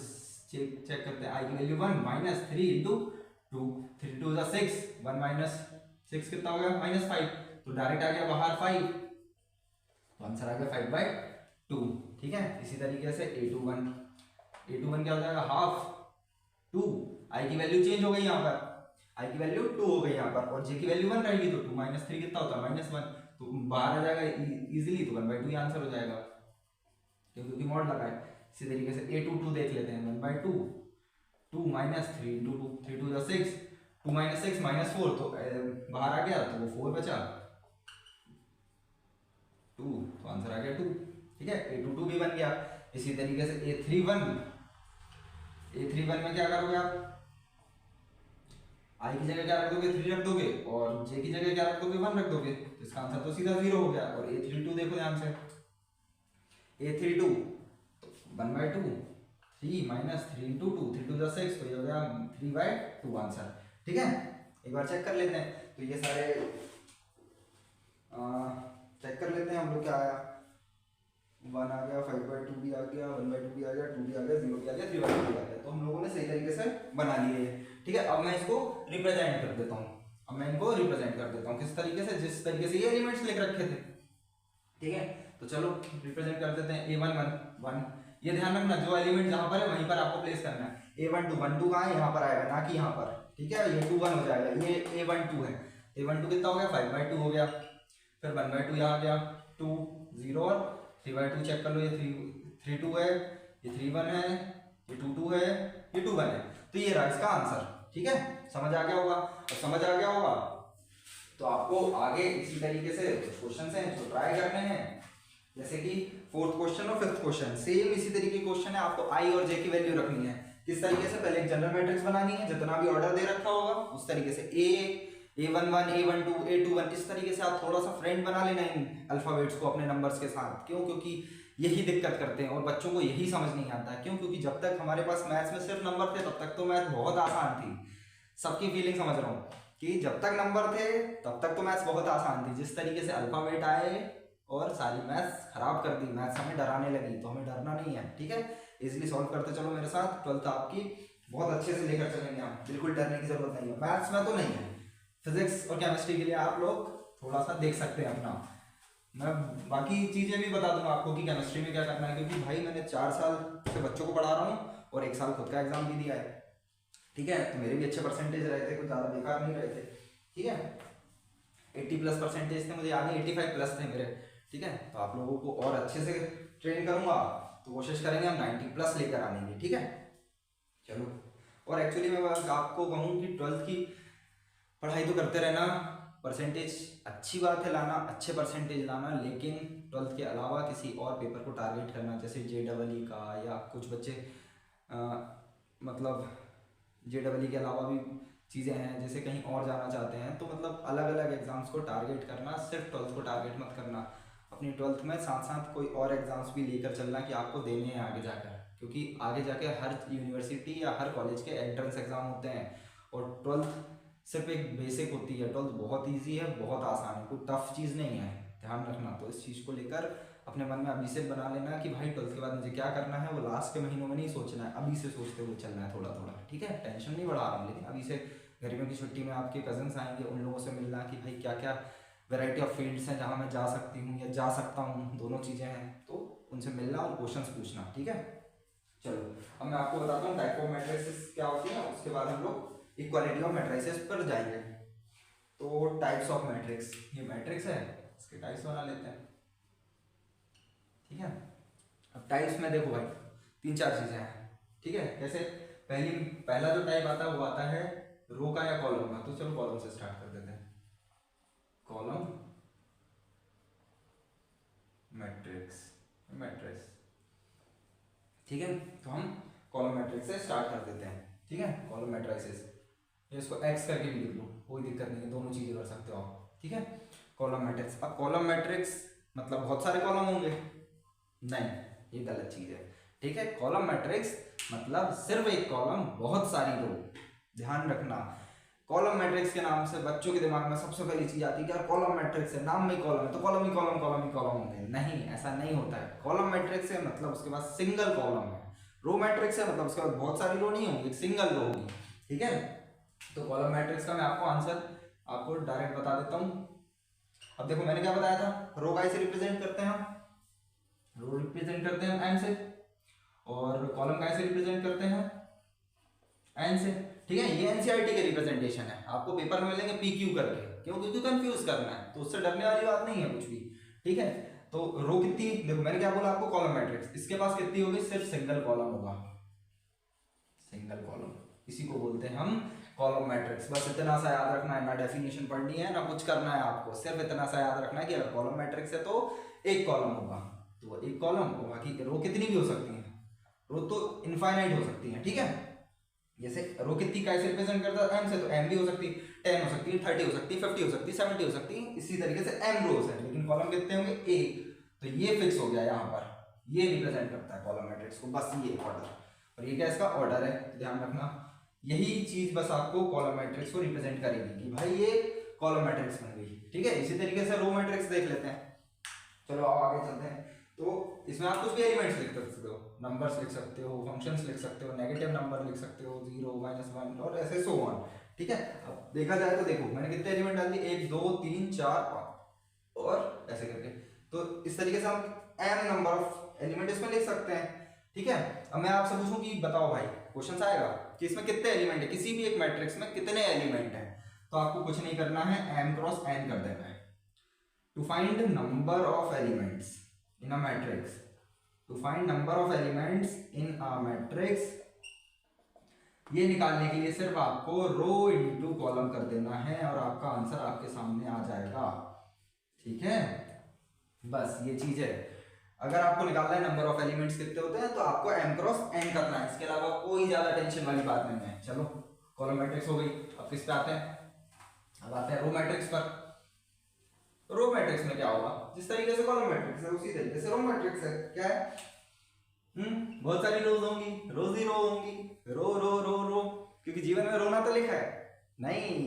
चेक करते हैं, i की वैल्यू 1 - 3 × 2, 3 2 = 6, 1 - 6 कितना हो गया, -5, तो डायरेक्ट आ गया बाहर 5, तो आंसर आ गया 5/2। ठीक है, इसी तरीके से a21 क्या हो जाएगा, हाफ 2, i की वैल्यू चेंज हो गई यहाँ पर, i की वैल्यू 2 हो गई यहाँ पर, और j की वैल्यू 1 रहेगी, तो 2 - 3 कितना होता है, -1, तो बाहर आ जाएगा इजीली, तो 1/2 आंसर हो जाएगा क्योंकि मॉड लगा है। इसी तरीके से a22 देख लेते हैं, 1/2 2 - 3 × 2, 3 2 = 6, 2 - 6 -4, तो बाहर आ गया तो वो 4 बचा 2, तो आंसर आ गया 2। ठीक है, a22 भी बन गया। इसी तरीके से a31 में क्या करोगे आप, आई की जगह क्या रख दोगे, 3 रख दोगे, और जे की जगह क्या रख दोगे, 1 रख दोगे, तो इसका आंसर तो सीधा 0 हो गया। और A32 देखो ध्यान से, A32 1/2, 3 माइनस 3 इंटू 2, 3 2 6, तो ये हो गया 3/2 आंसर। ठीक है, एक बार चेक कर लेते हैं। तो ये सारे चेक कर लेते हैं हम लोग, क्या आया, 1 आ गया, 5/2 भी आ गया, 1/2 भी आ गया, 2 भी आ गया, 0 भी आ गया, 3/2 भी आ गया। तो हम लोगों ने सही तरीके से बना लिए है। ठीक है, अब मैं इसको रिप्रेजेंट कर देता हूँ। अब मैं इनको रिप्रेजेंट कर देता हूँ किस तरीके से, जिस तरीके से ये एलिमेंट्स लिख रखे थे। ठीक है, तो चलो रिप्रेजेंट कर देते हैं। A1 1, ये ध्यान रखना जो एलिमेंट जहां पर है वहीं पर आपको प्लेस करना है। A12 12 कहाँ है, यहाँ पर आएगा, ना कि यहाँ पर। ठीक है, ये 2 1 हो जाएगा, ये A12 है। A12 कितना हो गया, 5/2 हो गया, फिर 1/2 यहाँ आ गया, 2 0, और 3/2 चेक कर लो, ये 3 2 है, ये 3 1 है, ये 2 2 है, ये 2 1 है। तो ये रहा इसका आंसर। ठीक है, समझ आ गया होगा। और समझ आ गया होगा तो आपको आगे इसी तरीके से क्वेश्चन हैं जो ट्राई करने हैं। जैसे कि 4th क्वेश्चन और 5th क्वेश्चन सेम इसी तरीके के क्वेश्चन है। आपको आई और जे की वैल्यू रखनी है। किस तरीके से, पहले एक जनरल मैट्रिक्स बनानी है, जितना भी ऑर्डर दे रखा होगा उस तरीके से, A11 A12 A21, इस तरीके से आप थोड़ा सा फ्रेंड बना लेना इन अल्फाबेट्स को अपने नंबर्स के साथ। क्यों, क्योंकि यही दिक्कत करते हैं और बच्चों को यही समझ नहीं आता है। क्यों, क्योंकि जब तक हमारे पास मैथ्स में सिर्फ नंबर थे तब तक तो मैथ बहुत आसान थी। सबकी फीलिंग समझ रहा हूँ कि जब तक नंबर थे तब तक तो मैथ्स बहुत आसान थी। जिस तरीके से अल्फाबेट आए और सारी मैथ्स खराब कर दी, मैथ्स हमें डराने लगी, तो हमें डरना नहीं है। ठीक है, इजीली सॉल्व करते चलो मेरे साथ। 12th आपकी बहुत अच्छे से लेकर चलेंगे हम, बिल्कुल डरने की जरूरत नहीं है। मैथ्स में तो नहीं है, फिजिक्स और केमिस्ट्री के लिए आप लोग थोड़ा सा देख सकते हैं अपना। मैं बाकी चीजें भी बता दूंगा आपको कि केमिस्ट्री में क्या करना है, क्योंकि भाई मैंने 4 साल से बच्चों को पढ़ा रहा हूँ और 1 साल खुद का एग्जाम भी दिया है। ठीक है, तो मेरे भी अच्छे परसेंटेज रहे थे, कुछ ज़्यादा बेकार नहीं रहे थे। ठीक है, 80+ परसेंटेज थे मुझे याद नहीं, 85+ थे मेरे। ठीक है, तो आप लोगों को और अच्छे से ट्रेन करूंगा, तो कोशिश करेंगे हम 90+ लेकर आने की। ठीक है, चलो। और एक्चुअली मैं आपको कहूँ कि 12th की पढ़ाई तो करते रहना, परसेंटेज अच्छी बात है लाना, अच्छे परसेंटेज लाना, लेकिन 12th के अलावा किसी और पेपर को टारगेट करना, जैसे JEE का, या कुछ बच्चे मतलब JEE के अलावा भी चीज़ें हैं, जैसे कहीं और जाना चाहते हैं, तो मतलब अलग अलग एग्जाम्स को टारगेट करना, सिर्फ 12th को टारगेट मत करना। अपनी 12th में साथ साथ कोई और एग्जाम्स भी लेकर चलना कि आपको देने हैं आगे जाकर, क्योंकि आगे जाके हर यूनिवर्सिटी या हर कॉलेज के एंट्रेंस एग्जाम होते हैं। और 12th सिर्फ एक बेसिक होती है, 12th बहुत ईजी है, बहुत आसान है, कोई टफ चीज़ नहीं है, ध्यान रखना। तो इस चीज़ को लेकर अपने मन में अभी से बना लेना कि भाई 12th के बाद मुझे क्या करना है, वो लास्ट के महीनों में नहीं सोचना है, अभी से सोचते हुए चलना है थोड़ा थोड़ा। ठीक है, टेंशन नहीं बढ़ा रहा हूँ, लेकिन अभी से गर्मियों की छुट्टी में आपके कजन्स आएंगे, उन लोगों से मिलना कि भाई क्या क्या वैरायटी ऑफ फील्ड्स हैं जहाँ मैं जा सकती हूँ या जा सकता हूँ, दोनों चीज़ें हैं, तो उनसे मिलना और क्वेश्चंस पूछना। ठीक है, चलो अब मैं आपको बताता हूँ टाइप ऑफ मैट्रिसेस क्या होती है, उसके बाद हम लोग इक्वालिटी ऑफ मैट्रिसेस पर जाएंगे। तो टाइप्स ऑफ मैट्रिक्स, ये मैट्रिक्स है, इसके टाइप्स बना लेते हैं। ठीक है, अब टाइप्स में देखो भाई 3-4 चीजें हैं। ठीक है, जैसे पहला जो टाइप आता है वो आता है रो का या कॉलम का। तो चलो कॉलम से स्टार्ट कर देते हैं। Column matrix, matrix. ठीक है, तो हम कॉलम मैट्रिक्स से स्टार्ट कर देते हैं। ठीक है, कॉलम मैट्रिसेस, इसको एक्स करके भी लिख लो, कोई दिक्कत नहीं है, दोनों चीजें कर सकते हो आप। ठीक है, कॉलम मैट्रिक्स। अब कॉलम मैट्रिक्स मतलब बहुत सारे कॉलम होंगे, नहीं, ये गलत चीज है। ठीक है, कॉलम मैट्रिक्स मतलब सिर्फ एक कॉलम, बहुत सारी रो। ध्यान रखना, कॉलम मैट्रिक्स के नाम से बच्चों के दिमाग में सबसे पहली चीज आती है कि यार कॉलम मैट्रिक्स है, नाम में कॉलम है तो कॉलम ही कॉलम, कॉलम ही कॉलम होंगे। नहीं, ऐसा नहीं होता है। कॉलम मैट्रिक्स है मतलब उसके बाद सिंगल कॉलम है। रो मैट्रिक्स है मतलब उसके बाद बहुत सारी रो नहीं होंगी, एक सिंगल रो होगी। ठीक है, तो कॉलम मैट्रिक्स का मैं आपको आंसर आपको डायरेक्ट बता देता हूं। अब देखो मैंने क्या बताया था, रो का ऐसे रिप्रेजेंट करते हैं हम, रो रिप्रेजेंट करते हैं एन से, और कॉलम का ऐसे रिप्रेजेंट करते हैं एन से। ठीक है, ये एनसीईआरटी के रिप्रेजेंटेशन है, आपको पेपर में मिलेंगे PQ करके, क्यों, क्योंकि कंफ्यूज करना है, तो उससे डरने वाली बात नहीं है कुछ भी। ठीक है, तो रो कितनी, देखो मैंने क्या बोला आपको, कॉलम मैट्रिक्स, इसके पास कितनी होगी, सिर्फ सिंगल कॉलम होगा, सिंगल कॉलम, इसी को बोलते हैं हम कॉलम मैट्रिक्स। बस इतना सा याद रखना है, ना डेफिनेशन पढ़नी है ना कुछ करना है आपको, सिर्फ इतना सा याद रखना है कि अगर कॉलम मैट्रिक्स है तो एक कॉलम होगा, तो एक कॉलम, और बाकी रो कितनी भी हो सकती है, रो तो इनफाइनाइट हो सकती है। ठीक है, जैसे रो कितनी का ऐसे रिप्रेजेंट करता है एम से, तो एम भी हो सकती है 10 हो सकती है, 30 हो सकती है, 50 हो सकती है, 70 हो सकती है, इसी तरीके से एम रोज है, लेकिन कॉलम कितने होंगे एक। तो ये फिक्स हो गया यहाँ पर, ये रिप्रेजेंट करता है कॉलम मैट्रिक्स को, बस ये ऑर्डर। और ये क्या इसका ऑर्डर है, ध्यान रखना यही चीज बस आपको कॉलम मैट्रिक्स को रिप्रेजेंट करेगी कि भाई ये कॉलम मैट्रिक्स बन गई। ठीक है, इसी तरीके से रो मैट्रिक्स देख लेते हैं। चलो आओ आगे चलते हैं। तो इसमें आप कुछ भी एलिमेंट्स लिख सकते हो, नंबर्स लिख सकते हो, फंक्शंस लिख सकते हो, नेगेटिव नंबर लिख सकते हो, 0 -1 और ऐसे सो ऑन। ठीक है, अब देखा जाए तो देखो मैंने कितने एलिमेंट डाल दिए, 1 2 3 4 5 और ऐसे करके। तो इस तरीके से हम m नंबर ऑफ एलिमेंट इसमें लिख सकते हैं। ठीक है, अब मैं आपसे पूछूं कि बताओ भाई, क्वेश्चन आएगा कि इसमें कितने एलिमेंट है, किसी भी एक मैट्रिक्स में कितने एलिमेंट है। तो आपको कुछ नहीं करना है, m क्रॉस n कर देना है। To find number of elements in a matrix, to find number of elements in a matrix, ये निकालने के लिए सिर्फ आपको रो इनटू कॉलम कर देना है और आपका आंसर आपके सामने आ जाएगा। ठीक है, बस ये चीज है। अगर आपको निकालना है नंबर ऑफ एलिमेंट्स कितने होते हैं तो आपको m क्रॉस n करना है, इसके अलावा कोई ज्यादा टेंशन वाली बात नहीं है। चलो कॉलम मैट्रिक्स हो गई, अब किस पे आते हैं, अब आते हैं रो मैट्रिक्स पर। रो मैट्रिक्स में क्या होगा, जिस तरीके से कॉलम मैट्रिक्स है उसी तरीके से रो मैट्रिक्स है। क्या है, बहुत सारी रोज होंगी, रोज ही रो होंगी, रो रो रो रो, क्योंकि जीवन में रोना तो लिखा है नहीं,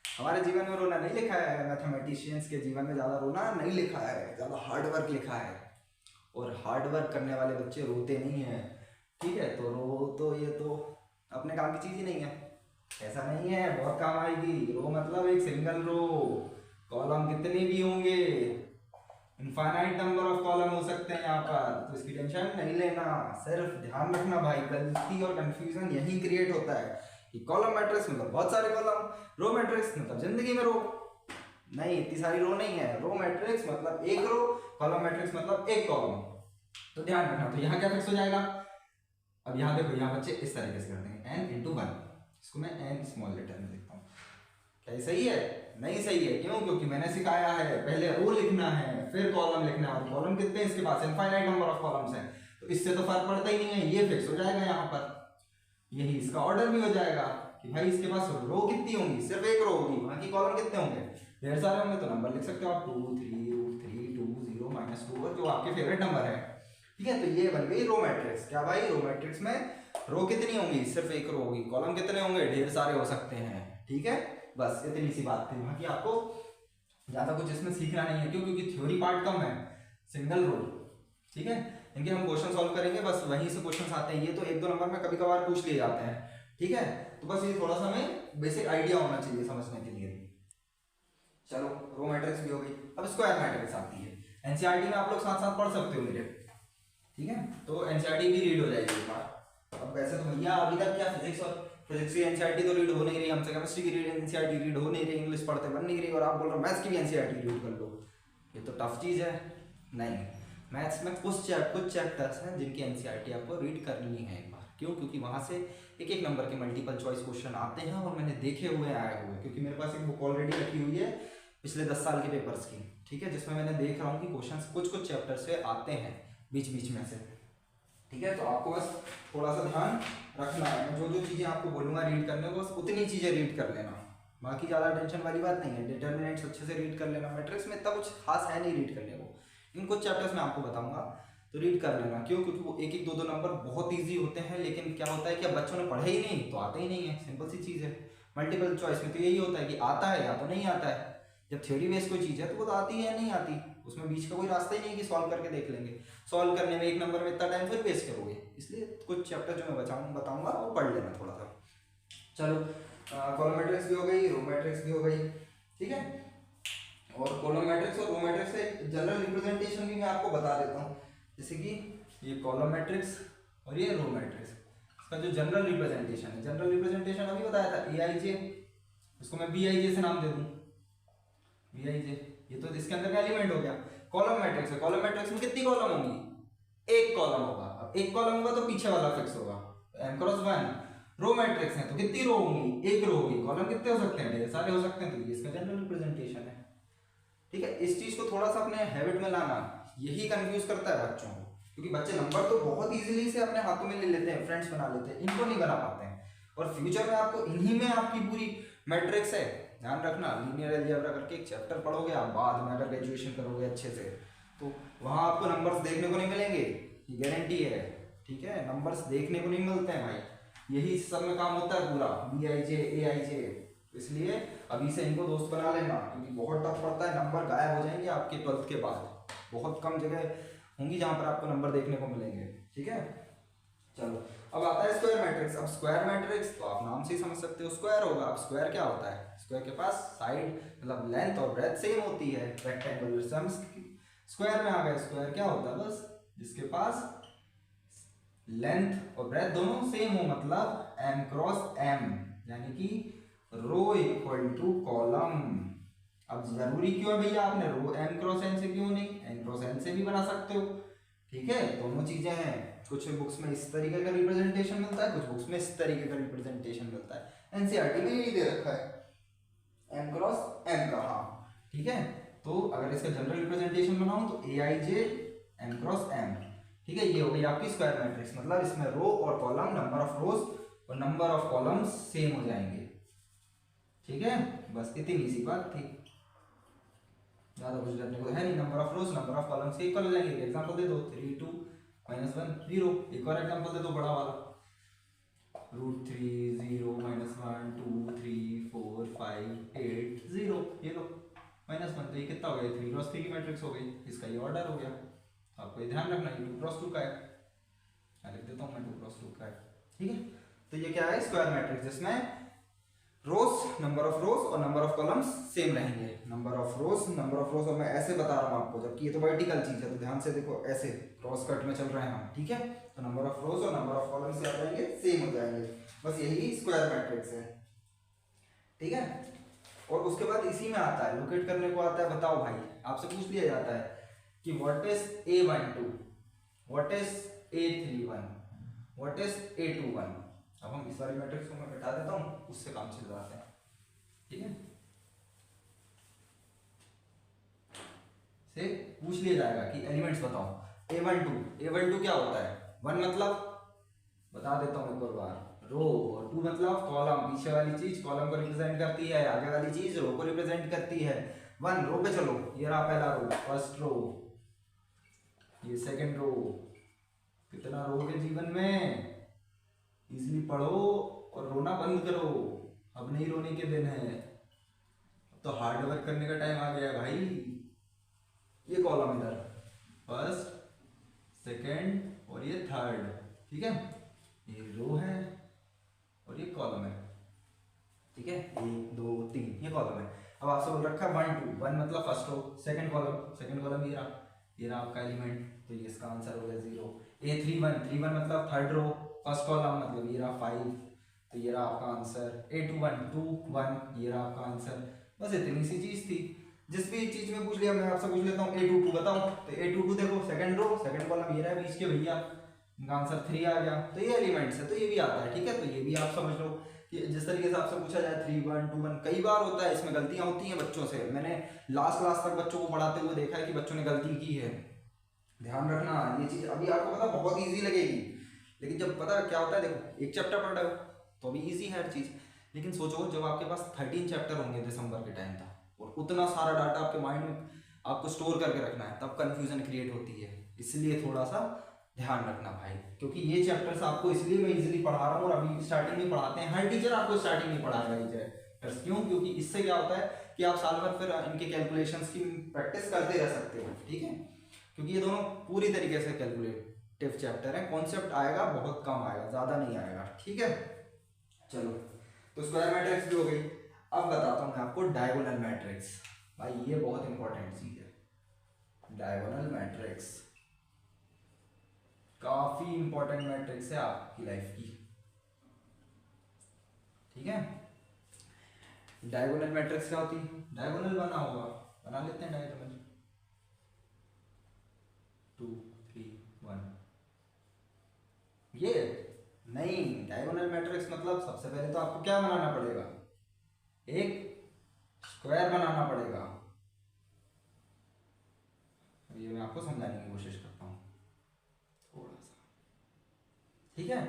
हमारे जीवन में रोना नहीं लिखा है, मैथमेटिशियंस के जीवन में ज्यादा रोना नहीं लिखा है, ज्यादा हार्ड वर्क लिखा है। और हार्ड वर्क करने वाले बच्चे रोते नहीं है। ठीक है, तो रो तो ये तो अपने काम की चीज ही नहीं है, ऐसा नहीं है, बहुत काम आएगी। रो मतलब एक सिंगल रो, कॉलम कितने भी होंगे, इनफाइनाइट नंबर ऑफ कॉलम हो सकते हैं यहाँ पर, तो इसकी टेंशन नहीं लेना। सिर्फ ध्यान रखना भाई, गलती और कंफ्यूजन यही क्रिएट होता है कि कॉलम मैट्रिक्स मतलब बहुत सारे कॉलम, रो मैट्रिक्स मतलब जिंदगी में रो नहीं, इतनी सारी रो नहीं है। रो मैट्रिक्स मतलब एक रो, कॉलम मैट्रिक्स मतलब एक कॉलम। तो ध्यान रखना। तो यहाँ क्या फिक्स हो जाएगा, अब यहाँ देखो, यहाँ बच्चे इस तरीके से करते हैं n × 1, इसको मैं n स्मॉल लेटर में लिखता हूँ। क्या सही है, नहीं सही है, क्यों, क्योंकि मैंने सिखाया है पहले रो लिखना है फिर कॉलम लिखना है, और कॉलम कितने हैं इसके पास, इनफाइनाइट नंबर ऑफ कॉलम्स हैं, तो इससे तो फर्क पड़ता ही नहीं है, ये फिक्स हो जाएगा यहाँ पर। यही इसका ऑर्डर भी हो जाएगा कि भाई इसके पास रो कितनी होंगी, सिर्फ एक रो होगी, वहां की कॉलम कितने होंगे, ढेर सारे होंगे, तो नंबर लिख सकते हो आप 2 3 √3 2 0 -2 और जो आपके फेवरेट नंबर है। ठीक है, तो ये बन गई रो मैट्रिक्स। क्या भाई, रो मैट्रिक्स में रो कितनी होंगी, सिर्फ एक रो होगी, कॉलम कितने होंगे, ढेर सारे हो सकते हैं। ठीक है, बस इतनी सी बात थी, बाकी आपको ज्यादा कुछ इसमें सीखना नहीं है, क्यों, क्योंकि थ्योरी पार्ट कम है, सिंगल रो। ठीक है, इनके हम क्वेश्चन सॉल्व करेंगे, बस वहीं से क्वेश्चन आते हैं, ये तो 1-2 नंबर में कभी कभार पूछ लिए जाते हैं। ठीक है, तो बस ये थोड़ा सा हमें बेसिक आइडिया होना चाहिए समझने के लिए। चलो रो मैट्रिक्स भी हो गई, अब स्क्वायर मैट्रिक्स आती है। एनसीईआरटी में आप लोग साथ साथ पढ़ सकते हो मेरे। ठीक है, तो एनसीईआरटी भी रीड हो जाएगी एक बार। अब वैसे तो भैया अभी तक क्या फिजिक्स की एनसीईआरटी तो रीड हो नहीं रही, हमसे केमिस्ट्री की एनसीईआरटी रीड हो नहीं रही, इंग्लिश पढ़ते बन नहीं रही, और आप बोल रहे हो मैथ्स की भी एनसीईआरटी रीड कर लो, ये तो टफ चीज है। नहीं, मैथ्स में कुछ चैप्टर्स हैं जिनकी एनसीईआरटी आपको रीड करनी है एक बार। क्यों, क्योंकि वहां से एक नंबर के मल्टीपल चॉइस क्वेश्चन आते हैं, और मैंने देखे हुए आए हुए, क्योंकि मेरे पास एक बुक ऑलरेडी रखी हुई है पिछले 10 साल के पेपर्स की। ठीक है, जिसमें मैंने देख रहा हूँ कि क्वेश्चन कुछ चैप्टर से आते हैं बीच बीच में से। ठीक है, तो आपको बस थोड़ा सा ध्यान रखना है, मैं जो चीजें आपको बोलूंगा रीड करने को, बस उतनी चीजें रीड कर लेना, बाकी ज्यादा टेंशन वाली बात नहीं है। डिटर्मिनेंट्स अच्छे से रीड कर लेना, मैट्रिक्स में इतना कुछ खास है नहीं रीड करने को, इन कुछ चैप्टर्स में आपको बताऊंगा तो रीड कर लेना। क्यों, क्योंकि वो 1-1 2-2 नंबर बहुत ईजी होते हैं, लेकिन क्या होता है कि बच्चों ने पढ़े ही नहीं तो आते ही नहीं है, सिंपल सी चीज है। मल्टीपल चॉइस में तो यही होता है कि आता है या तो नहीं आता है, जब थ्योरी बेस्ड कोई चीज है तो वो तो आती है या नहीं आती, उसमें बीच का कोई रास्ता ही नहीं कि सॉल्व करके देख लेंगे। सॉल्व करने में 1 नंबर में इतना टाइम फिर वेस्ट करोगे, इसलिए कुछ चैप्टर जो मैं बताऊंगा वो पढ़ लेना थोड़ा सा। चलो कॉलम मैट्रिक्स भी हो गई, रो मैट्रिक्स भी हो गई। ठीक है, और कॉलम मैट्रिक्स और रो मैट्रिक्स का एक जनरल रिप्रेजेंटेशन भी मैं आपको बता देता हूँ, जैसे कि ये कॉलम मैट्रिक्स और ये रो मैट्रिक्स, इसका जो जनरल रिप्रेजेंटेशन है, जनरल रिप्रेजेंटेशन अभी बताया था AIJ, इसको मैं BIJ से नाम दे दूँ, BIJ, ये तो इसके अंदर का एलिमेंट हो गया। कॉलम मैट्रिक्स है, कॉलम मैट्रिक्स में कितनी कॉलम होंगी, एक कॉलम होगा, अब एक कॉलम होगा तो पीछे वाला फिक्स होगा, m × 1। रो मैट्रिक्स है तो कितनी रो होंगी, एक रो होगी, कॉलम कितने हो सकते हैं, ढेर सारे हो सकते हैं, तो ये इसका जनरल रिप्रेजेंटेशन है। ठीक है, इस चीज को थोड़ा सा अपने हैबिट में लाना, यही कंफ्यूज करता है बच्चों को, क्योंकि बच्चे नंबर तो बहुत इजीली से अपने हाथों में ले लेते हैं, फ्रेंड्स बना लेते हैं, इनको नहीं बना पाते हैं। और फ्यूचर में आपको इन्हीं में आपकी पूरी मैट्रिक्स है। ध्यान रखना, लीनियर अलजेब्रा करके एक चैप्टर पढ़ोगे आप बाद में, अगर ग्रेजुएशन करोगे अच्छे से तो वहाँ आपको नंबर्स देखने को नहीं मिलेंगे, ये गारंटी है। ठीक है, नंबर्स देखने को नहीं मिलते हैं भाई, यही सब में काम होता है पूरा, BIJ AIJ। इसलिए अभी से इनको दोस्त बना लेना, क्योंकि बहुत टफ पड़ता है, नंबर गायब हो जाएंगे आपके 12th के बाद। बहुत कम जगह होंगी जहाँ पर आपको नंबर देखने को मिलेंगे। ठीक है, चलो अब आता है स्क्वायर मैट्रिक्स। अब स्क्वायर मैट्रिक्स तो आप नाम से ही समझ सकते हो, स्क्वायर होगा। अब स्क्वायर क्या होता है, स्क्वायर के पास साइड मतलब लेंथ और ब्रेथ सेम होती है, रेक्टेंगल से हम स्क्वायर में आ गए। स्क्वायर क्या होता है, बस जिसके पास लेंथ और ब्रेथ दोनों सेम हो, मतलब m क्रॉस m, यानी कि रो इक्वल टू कॉलम। अब जरूरी क्यों है भैया, आपने रो m क्रॉस n से क्यों नहीं, n क्रॉस n से भी बना सकते हो। ठीक है, दोनों चीजें हैं। कुछ बुक्स में इस तरीके का रिप्रेजेंटेशन मिलता है, कुछ बुक्स में इस तरीके का रिप्रेजेंटेशन मिलता है। एनसीईआरटी में यही दे रखा है m क्रॉस m का। हाँ ठीक है, तो अगर इसका जनरल रिप्रेजेंटेशन बनाऊं तो AIJ m क्रॉस m। ठीक है, ये हो गई आपकी स्क्वायर मैट्रिक्स, मतलब इसमें रो और कॉलम, नंबर ऑफ रोज और नंबर ऑफ कॉलम्स सेम हो जाएंगे। ठीक है, बस इतनी सी बात थी, ज्यादा कुछ करने को है नहीं। Number of rose number of columns equal हो जाएंगे। एग्जांपल दे दो, 3 2 -1 0। एक और एग्जांपल दे दो बड़ा वाला, √3 0 -1 2 3 4 5 8 0। ये लो -1, तो ये कितना हो गया, 3 क्रॉस 3 की मैट्रिक्स हो गई। इसका ये ऑर्डर हो गया। आपको ये ध्यान रखना, ये 2 क्रॉस 2 का है, मैं लिख देता हूँ मैं 2 क्रॉस 2 का है। ठीक है, तो ये क्या है, स्क्वायर मैट्रिक्स, जिसमें रोज नंबर ऑफ रोज और नंबर ऑफ कॉलम्स सेम रहेंगे। नंबर ऑफ रोज और मैं ऐसे बता रहा हूँ आपको, जबकि ये तो वर्टिकल चीज है, तो ध्यान से देखो, ऐसे क्रॉस कट में चल रहे हैं हम। ठीक है, तो नंबर ऑफ रोज और नंबर ऑफ कॉलम्स क्या रहेंगे, सेम हो जाएंगे। बस यही स्क्वायर मैट्रिक्स है। ठीक है, और उसके बाद इसी में आता है, लोकेट करने को आता है। बताओ भाई, आपसे पूछ लिया जाता है कि what is A12, what is A31, what is A21। अब हम इस वाली मैट्रिक्स को मैं बैठा देता हूँ, उससे काम चल जाते हैं। ठीक है, से पूछ लिया जाएगा कि एलिमेंट्स बताओ। A12 क्या होता है, 1 मतलब, बता देता हूँ एक और बार, रो, और 2 मतलब कॉलम, पीछे वाली चीज कॉलम को रिप्रेजेंट करती है, आगे वाली चीज रो को रिप्रेजेंट करती है। 1 रो पे चलो, ये रहा पहला रो, फर्स्ट रो, ये सेकंड रो। कितना रोगे जीवन में, इजली पढ़ो और रोना बंद करो, अब नहीं रोने के दिन है, अब तो हार्ड वर्क करने का टाइम आ गया है भाई। ये कॉलम इधर, फर्स्ट सेकंड और ये थर्ड। ठीक है, ये रो है और ये कॉलम है। ठीक है, 1 2 3 ये कॉलम है। अब आपसे बोल रखा है 1 2, 1 मतलब फर्स्ट रो, सेकंड कॉलम ये रहा आपका एलिमेंट, तो ये इसका आंसर हो गया 0। A31 मतलब थर्ड रो, फर्स्ट कॉलम, मतलब ये रहा 5, तो ये रहा आपका आंसर। A21 2 1, ये रहा आपका आंसर। बस इतनी सी चीज थी। जिस भी चीज में पूछ लिया, मैं आपसे पूछ लेता हूँ A22 बताओ, तो A22 देखो, सेकंड रो सेकंड कॉलम, ये रहा बीच के भैया, इनका आंसर 3 आ गया। तो ये एलिमेंट्स है, तो ये भी आता है। ठीक है, तो ये भी आप समझ लो कि जिस तरीके से आपसे पूछा जाए 3 1 2 1, कई बार होता है इसमें गलतियां होती हैं बच्चों से। मैंने लास्ट क्लास तक बच्चों को पढ़ाते हुए देखा है कि बच्चों ने गलती की है। ध्यान रखना, ये चीज अभी आपको पता बहुत इजी लगेगी, लेकिन जब पता क्या होता है, देखो एक चैप्टर पढ़ रहे हो तो अभी इजी है हर चीज, लेकिन सोचो जब आपके पास 13 चैप्टर होंगे दिसंबर के टाइम तक, और उतना सारा डाटा आपके माइंड में आपको स्टोर करके रखना है, तब कंफ्यूजन क्रिएट होती है। इसलिए थोड़ा सा ध्यान रखना भाई, क्योंकि ये चैप्टर्स आपको इसलिए मैं इजीली पढ़ा रहा हूँ, और अभी स्टार्टिंग में पढ़ाते हैं। हर टीचर आपको स्टार्टिंग में पढ़ाएगा ये चैप्टर्स, क्यों, क्योंकि इससे क्या होता है कि आप साल भर फिर इनके कैलकुलेशंस की प्रैक्टिस करते रह सकते हो। ठीक है, क्योंकि ये दोनों पूरी तरीके से कैलकुलेटिव चैप्टर है, कॉन्सेप्ट आएगा बहुत कम आएगा, ज्यादा नहीं आएगा। ठीक है, चलो, तो स्क्वायर मैट्रिक्स भी हो गई। अब बताता हूं मैं आपको डायगोनल मैट्रिक्स। भाई ये बहुत इंपॉर्टेंट चीज है, डायगोनल मैट्रिक्स काफी इंपॉर्टेंट मैट्रिक्स है आपकी लाइफ की। ठीक है, डायगोनल मैट्रिक्स क्या होती है, डायगोनल बना होगा, बना लेते हैं डायगोनल 2 3 1। ये नहीं, डायगोनल मैट्रिक्स मतलब सबसे पहले तो आपको क्या बनाना पड़ेगा, एक स्क्वायर बनाना पड़ेगा। ये मैं आपको समझाने की कोशिश करता हूं थोड़ा सा। ठीक है,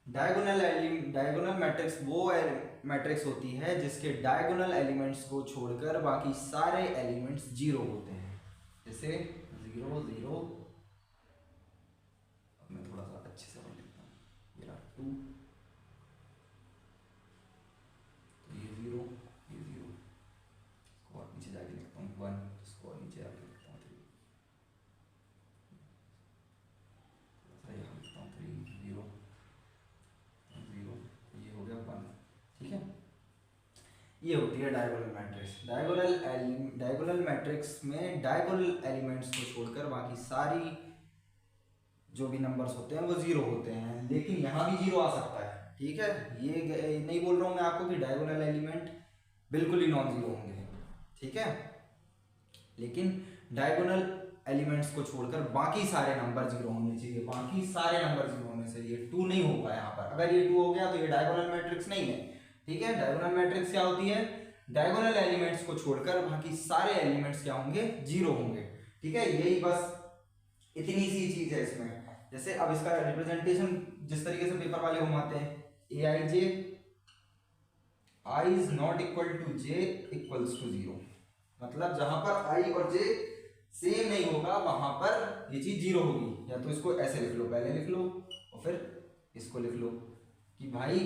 डायगोनल मैट्रिक्स वो मैट्रिक्स होती है जिसके डायगोनल एलिमेंट्स को छोड़कर बाकी सारे एलिमेंट्स जीरो होते हैं। जैसे 0 0, मैं थोड़ा सा अच्छे से पढ़ लेता हूँ, मेरा 2, तो ये 0 ये 0, इसको और नीचे जाके लिखता हूँ 1, इसको और नीचे जाके लिखता हूँ 3, थोड़ा सा यहाँ लिखता हूँ 3 0 0, ये हो गया 1। ठीक है, ये होती है डायगोनल मैट्रिक्स। डायगोनल मैट्रिक्स में डायगोनल एलिमेंट्स को छोड़कर बाकी सारी जो भी नंबर्स होते हैं वो जीरो होते हैं, लेकिन यहाँ भी जीरो आ सकता है। ठीक है, ये नहीं बोल रहा हूँ मैं आपको कि डायगोनल एलिमेंट बिल्कुल ही नॉन जीरो होंगे। ठीक है, लेकिन डायगोनल एलिमेंट्स को छोड़कर बाकी सारे नंबर जीरो होने चाहिए, बाकी सारे नंबर जीरो होने चाहिए। 2 नहीं होगा यहाँ पर, अगर ये 2 हो गया तो ये डायगोनल मैट्रिक्स नहीं है। ठीक है, डायगोनल मैट्रिक्स क्या होती है? डायगोनल एलिमेंट्स को छोड़कर बाकी सारे एलिमेंट्स क्या होंगे? जीरो होंगे। ठीक है, यही बस इतनी सी चीज है इसमें। जैसे अब इसका रिप्रेजेंटेशन जिस तरीके से पेपर वाले घुमाते हैं, aij i is not equal to j equals to 0, मतलब जहां पर i और j सेम नहीं होगा वहां पर ये चीज जीरो होगी। या तो इसको ऐसे लिख लो, पहले लिख लो और फिर इसको लिख लो कि भाई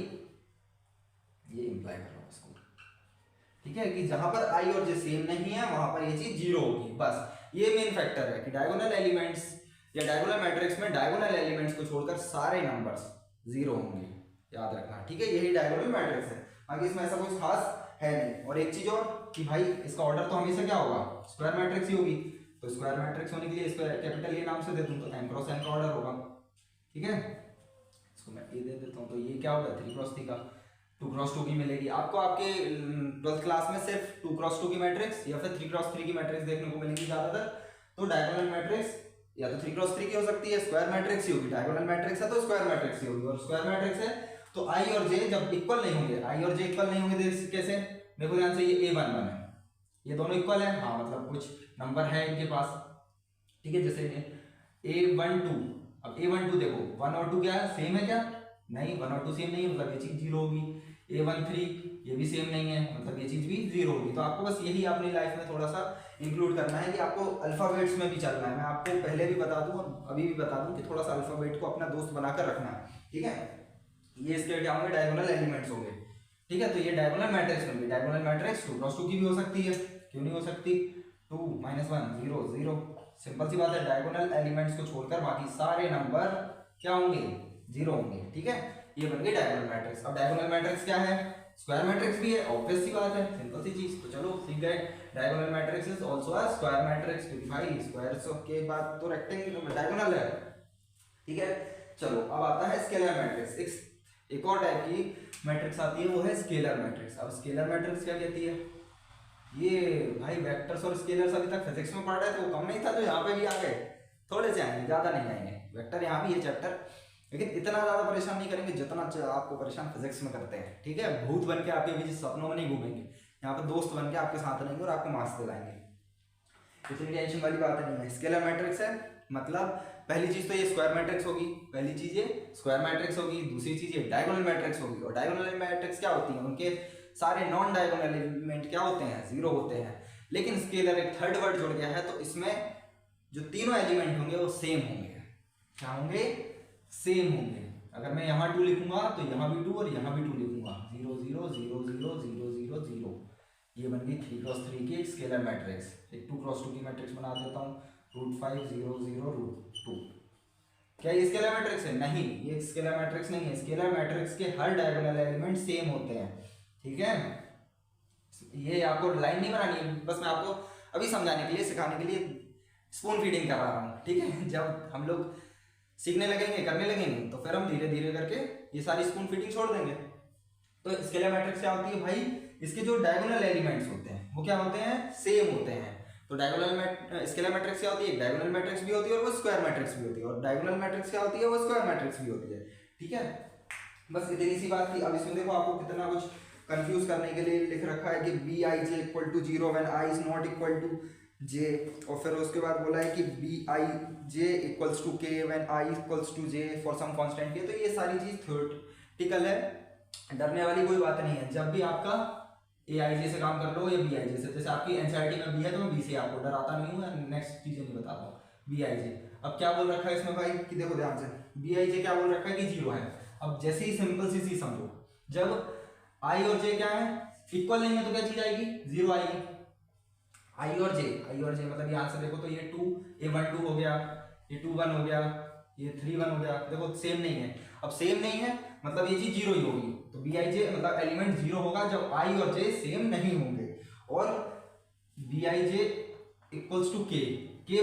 ये इंप्लाई कर रहा हूं इसको। ठीक है, कि जहां पर i और j सेम नहीं है वहां पर ये चीज जीरो होगी। बस ये मेन फैक्टर है कि डायगोनल एलिमेंट्स या डायगोनल मैट्रिक्स में डायगोनल एलिमेंट्स को छोड़कर सारे नंबर्स जीरो होंगे, याद रखना। ठीक है, यही डायगोनल मैट्रिक्स है, बाकी इसमें ऐसा कुछ खास है नहीं। और एक चीज और कि भाई इसका ऑर्डर तो हमेशा क्या होगा? स्क्वायर मैट्रिक्स ही होगी। तो स्क्वायर मैट्रिक्स होने के लिए इसको कैपिटल ए नाम से दे दूं तो m क्रॉस n का ऑर्डर होगा। ठीक है, इसको मैं ए दे देता हूं, तो ये क्या होगा? 3 क्रॉस 3 का 2 क्रॉस 2 की मिलेगी आपको। आपके 12th क्लास में सिर्फ 2 क्रॉस 2 की मैट्रिक्स या फिर 3 क्रॉस 3 की मैट्रिक्स देखने को मिलेगी ज्यादातर। तो डायगोनल मैट्रिक्स या तो 3 क्रॉस 3 की हो सकती है, स्क्वायर मैट्रिक्स ही होगी। डायगोनल मैट्रिक्स है तो स्क्वायर मैट्रिक्स ही होगी, और स्क्वायर मैट्रिक्स है तो i और j जब इक्वल नहीं होंगे, i और j इक्वल नहीं होंगे तो कैसे? देखो ध्यान से, ये a1 1 है, ये दोनों इक्वल है, हाँ मतलब कुछ नंबर है इनके पास। ठीक है, जैसे a1 2, अब a1 2 देखो 1 और 2 क्या है? सेम है क्या? नहीं, 1 और 2 सेम नहीं है, मतलब ये चीज जीरो होगी। a1 3 ये भी सेम नहीं है, मतलब ये चीज भी जीरो होगी। तो आपको बस यही अपनी लाइफ में थोड़ा सा इंक्लूड करना है कि आपको अल्फाबेट्स में भी चलना है। मैं आपको पहले भी बता दूं और अभी भी बता दूं कि थोड़ा सा अल्फाबेट को अपना दोस्त बनाकर रखना है। ठीक है, ये इसके क्या होंगे? डायगोनल एलिमेंट्स होंगे। ठीक है, तो ये डायगोनल मैट्रिक्स होंगे। डायगोनल मैट्रिक्स 2 क्रॉस 2 की भी हो सकती है, क्यों नहीं हो सकती? 2 -1 0 0, सिंपल सी बात है। डायगोनल एलिमेंट्स को छोड़कर बाकी सारे नंबर क्या होंगे? जीरो होंगे। ठीक है, ये बन गई डायगोनल मैट्रिक्स। अब डायगोनल मैट्रिक्स क्या है? स्क्वायर मैट्रिक्स भी है, ऑब्वियस सी बात है, सिंपल सी चीज। तो चलो सीख गए, diagonal matrix is also a square matrix, क्योंकि भाई स्क्वायर्स के बाद तो रेक्टेंगल डायगोनल है। ठीक है, चलो अब आता है स्केलर मैट्रिक्स। एक और टाइप की मैट्रिक्स आती है, वो है स्केलर मैट्रिक्स। अब स्केलर मैट्रिक्स क्या कहती है? ये भाई वेक्टर्स और स्केलर्स अभी तक फिजिक्स में पढ़ रहे थे, वो कम नहीं था, तो यहाँ पे भी आ गए। थोड़े से आएंगे, ज्यादा नहीं आएंगे। वेक्टर यहाँ भी है चैप्टर, लेकिन इतना ज्यादा परेशान नहीं करेंगे जितना आपको परेशान फिजिक्स में करते हैं। ठीक है, भूत बन के आपके बीच सपनों में नहीं घूमेंगे, यहाँ पे दोस्त बन के आपके साथ रहेंगे और आपको मार्क्स दिलाएंगे। इतनी टेंशन वाली बात नहीं है। स्केलर मैट्रिक्स है मतलब पहली चीज तो ये स्क्वायर मैट्रिक्स होगी, पहली चीज ये स्क्वायर मैट्रिक्स होगी, दूसरी चीज ये डायगोनल मैट्रिक्स होगी। और डायगोनल मैट्रिक्स क्या होती है? उनके सारे नॉन डायगोनल एलिमेंट क्या होते हैं? जीरो होते हैं। लेकिन स्केलर एक थर्ड वर्ड जुड़ गया है, तो इसमें जो तीनों एलिमेंट होंगे वो सेम होंगे। क्या होंगे? सेम होंगे। अगर मैं यहाँ 2 लिखूंगा तो यहाँ भी 2 और यहाँ भी 2 लिखूंगा, 0 0 0 0 0 0 0, ये बन गई 3 क्रॉस 3 की एक स्केलर मैट्रिक्स। एक 2 क्रॉस 2 की मैट्रिक्स बना देता हूँ, √5 0 0 √2। क्या ये स्केलर मैट्रिक्स है? नहीं, ये स्केलर मैट्रिक्स नहीं है। स्केलर मैट्रिक्स के हर डायगोनल एलिमेंट सेम होते हैं। ठीक है, ये आपको लाइन नहीं बनानी है, बस मैं आपको अभी समझाने के लिए, सिखाने के लिए स्पून फीडिंग कर रहा हूँ। ठीक है, जब हम लोग सीखने लगेंगे, करने लगेंगे, तो फिर हम धीरे धीरे करके ये सारी स्पून फीडिंग छोड़ देंगे। तो स्केलर मैट्रिक्स क्या होती है भाई? इसके जो डायगोनल एलिमेंट्स होते हैं वो क्या होते हैं? सेम होते हैं। तो डायगोनल स्केलर मैट्रिक्स क्या होती है? डायगोनल मैट्रिक्स भी होती है और वो स्क्वायर मैट्रिक्स भी होती है। और डायगोनल मैट्रिक्स क्या होती है? वो स्क्वायर मैट्रिक्स भी होती है। ठीक है, बस इतनी सी बात थी। अब इसमें देखो आपको कितना कुछ कंफ्यूज करने के लिए लिख रखा है कि bij = 0 when i is not equal to j, और फिर उसके बाद बोला है कि bij = k when i = j for some constant k। तो ये सारी चीज प्रैक्टिकल है, डरने वाली कोई बात नहीं है। जब भी आपका AIJ से काम कर लो या BIJ से, जैसे आपकी NCERT में B है तो मैं B से आपको डराता नहीं हूँ, नेक्स्ट चीजें नहीं बताता हूँ। BIJ अब क्या बोल रखा है इसमें भाई कि देखो ध्यान से, BIJ क्या बोल रखा है कि 0 है। अब जैसे ही सिंपल सी चीज समझो, जब I और J क्या है, इक्वल नहीं है तो क्या चीज आएगी, 0 आएगी। I और J मतलब यहाँ से देखो तो ये 2 ये 1 2 हो गया, ये 2 1 हो गया, ये 3 1 हो गया। देखो सेम नहीं है, अब सेम नहीं है मतलब ये चीज 0 ही होगी। तो BIJ मतलब एलिमेंट 0 होगा जब I और J सेम नहीं होंगे। और BIJ इक्वल्स टू K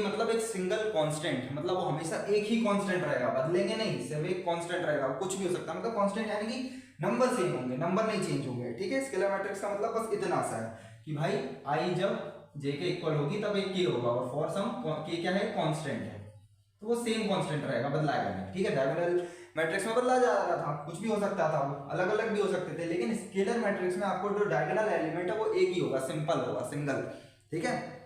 मतलब एक सिंगल कांस्टेंट, मतलब वो हमेशा एक ही कांस्टेंट रहेगा, बदलेंगे नहीं, सिर्फ एक कांस्टेंट रहेगा, कुछ भी हो सकता है। मतलब कांस्टेंट यानी कि नंबर सेम होंगे, नंबर नहीं चेंज होंगे, ठीक है। स्केलर मैट्रिक्स का मतलब बस इतना सा है कि भाई I जब J के इक्वल होगी तब एक K होगा, और फॉर सम K क्या है, कांस्टेंट है, तो वो सेम कांस्टेंट रहेगा, बदलाएगा नहीं, ठीक है। डायगोनल मैट्रिक्स में बदला जा रहा था, कुछ भी हो सकता था, वो अलग अलग भी हो सकते थे, लेकिन स्केलर मैट्रिक्स में आपको जो डायगोनल एलिमेंट है वो एक ही होगा, सिंपल होगा, सिंगल, ठीक है।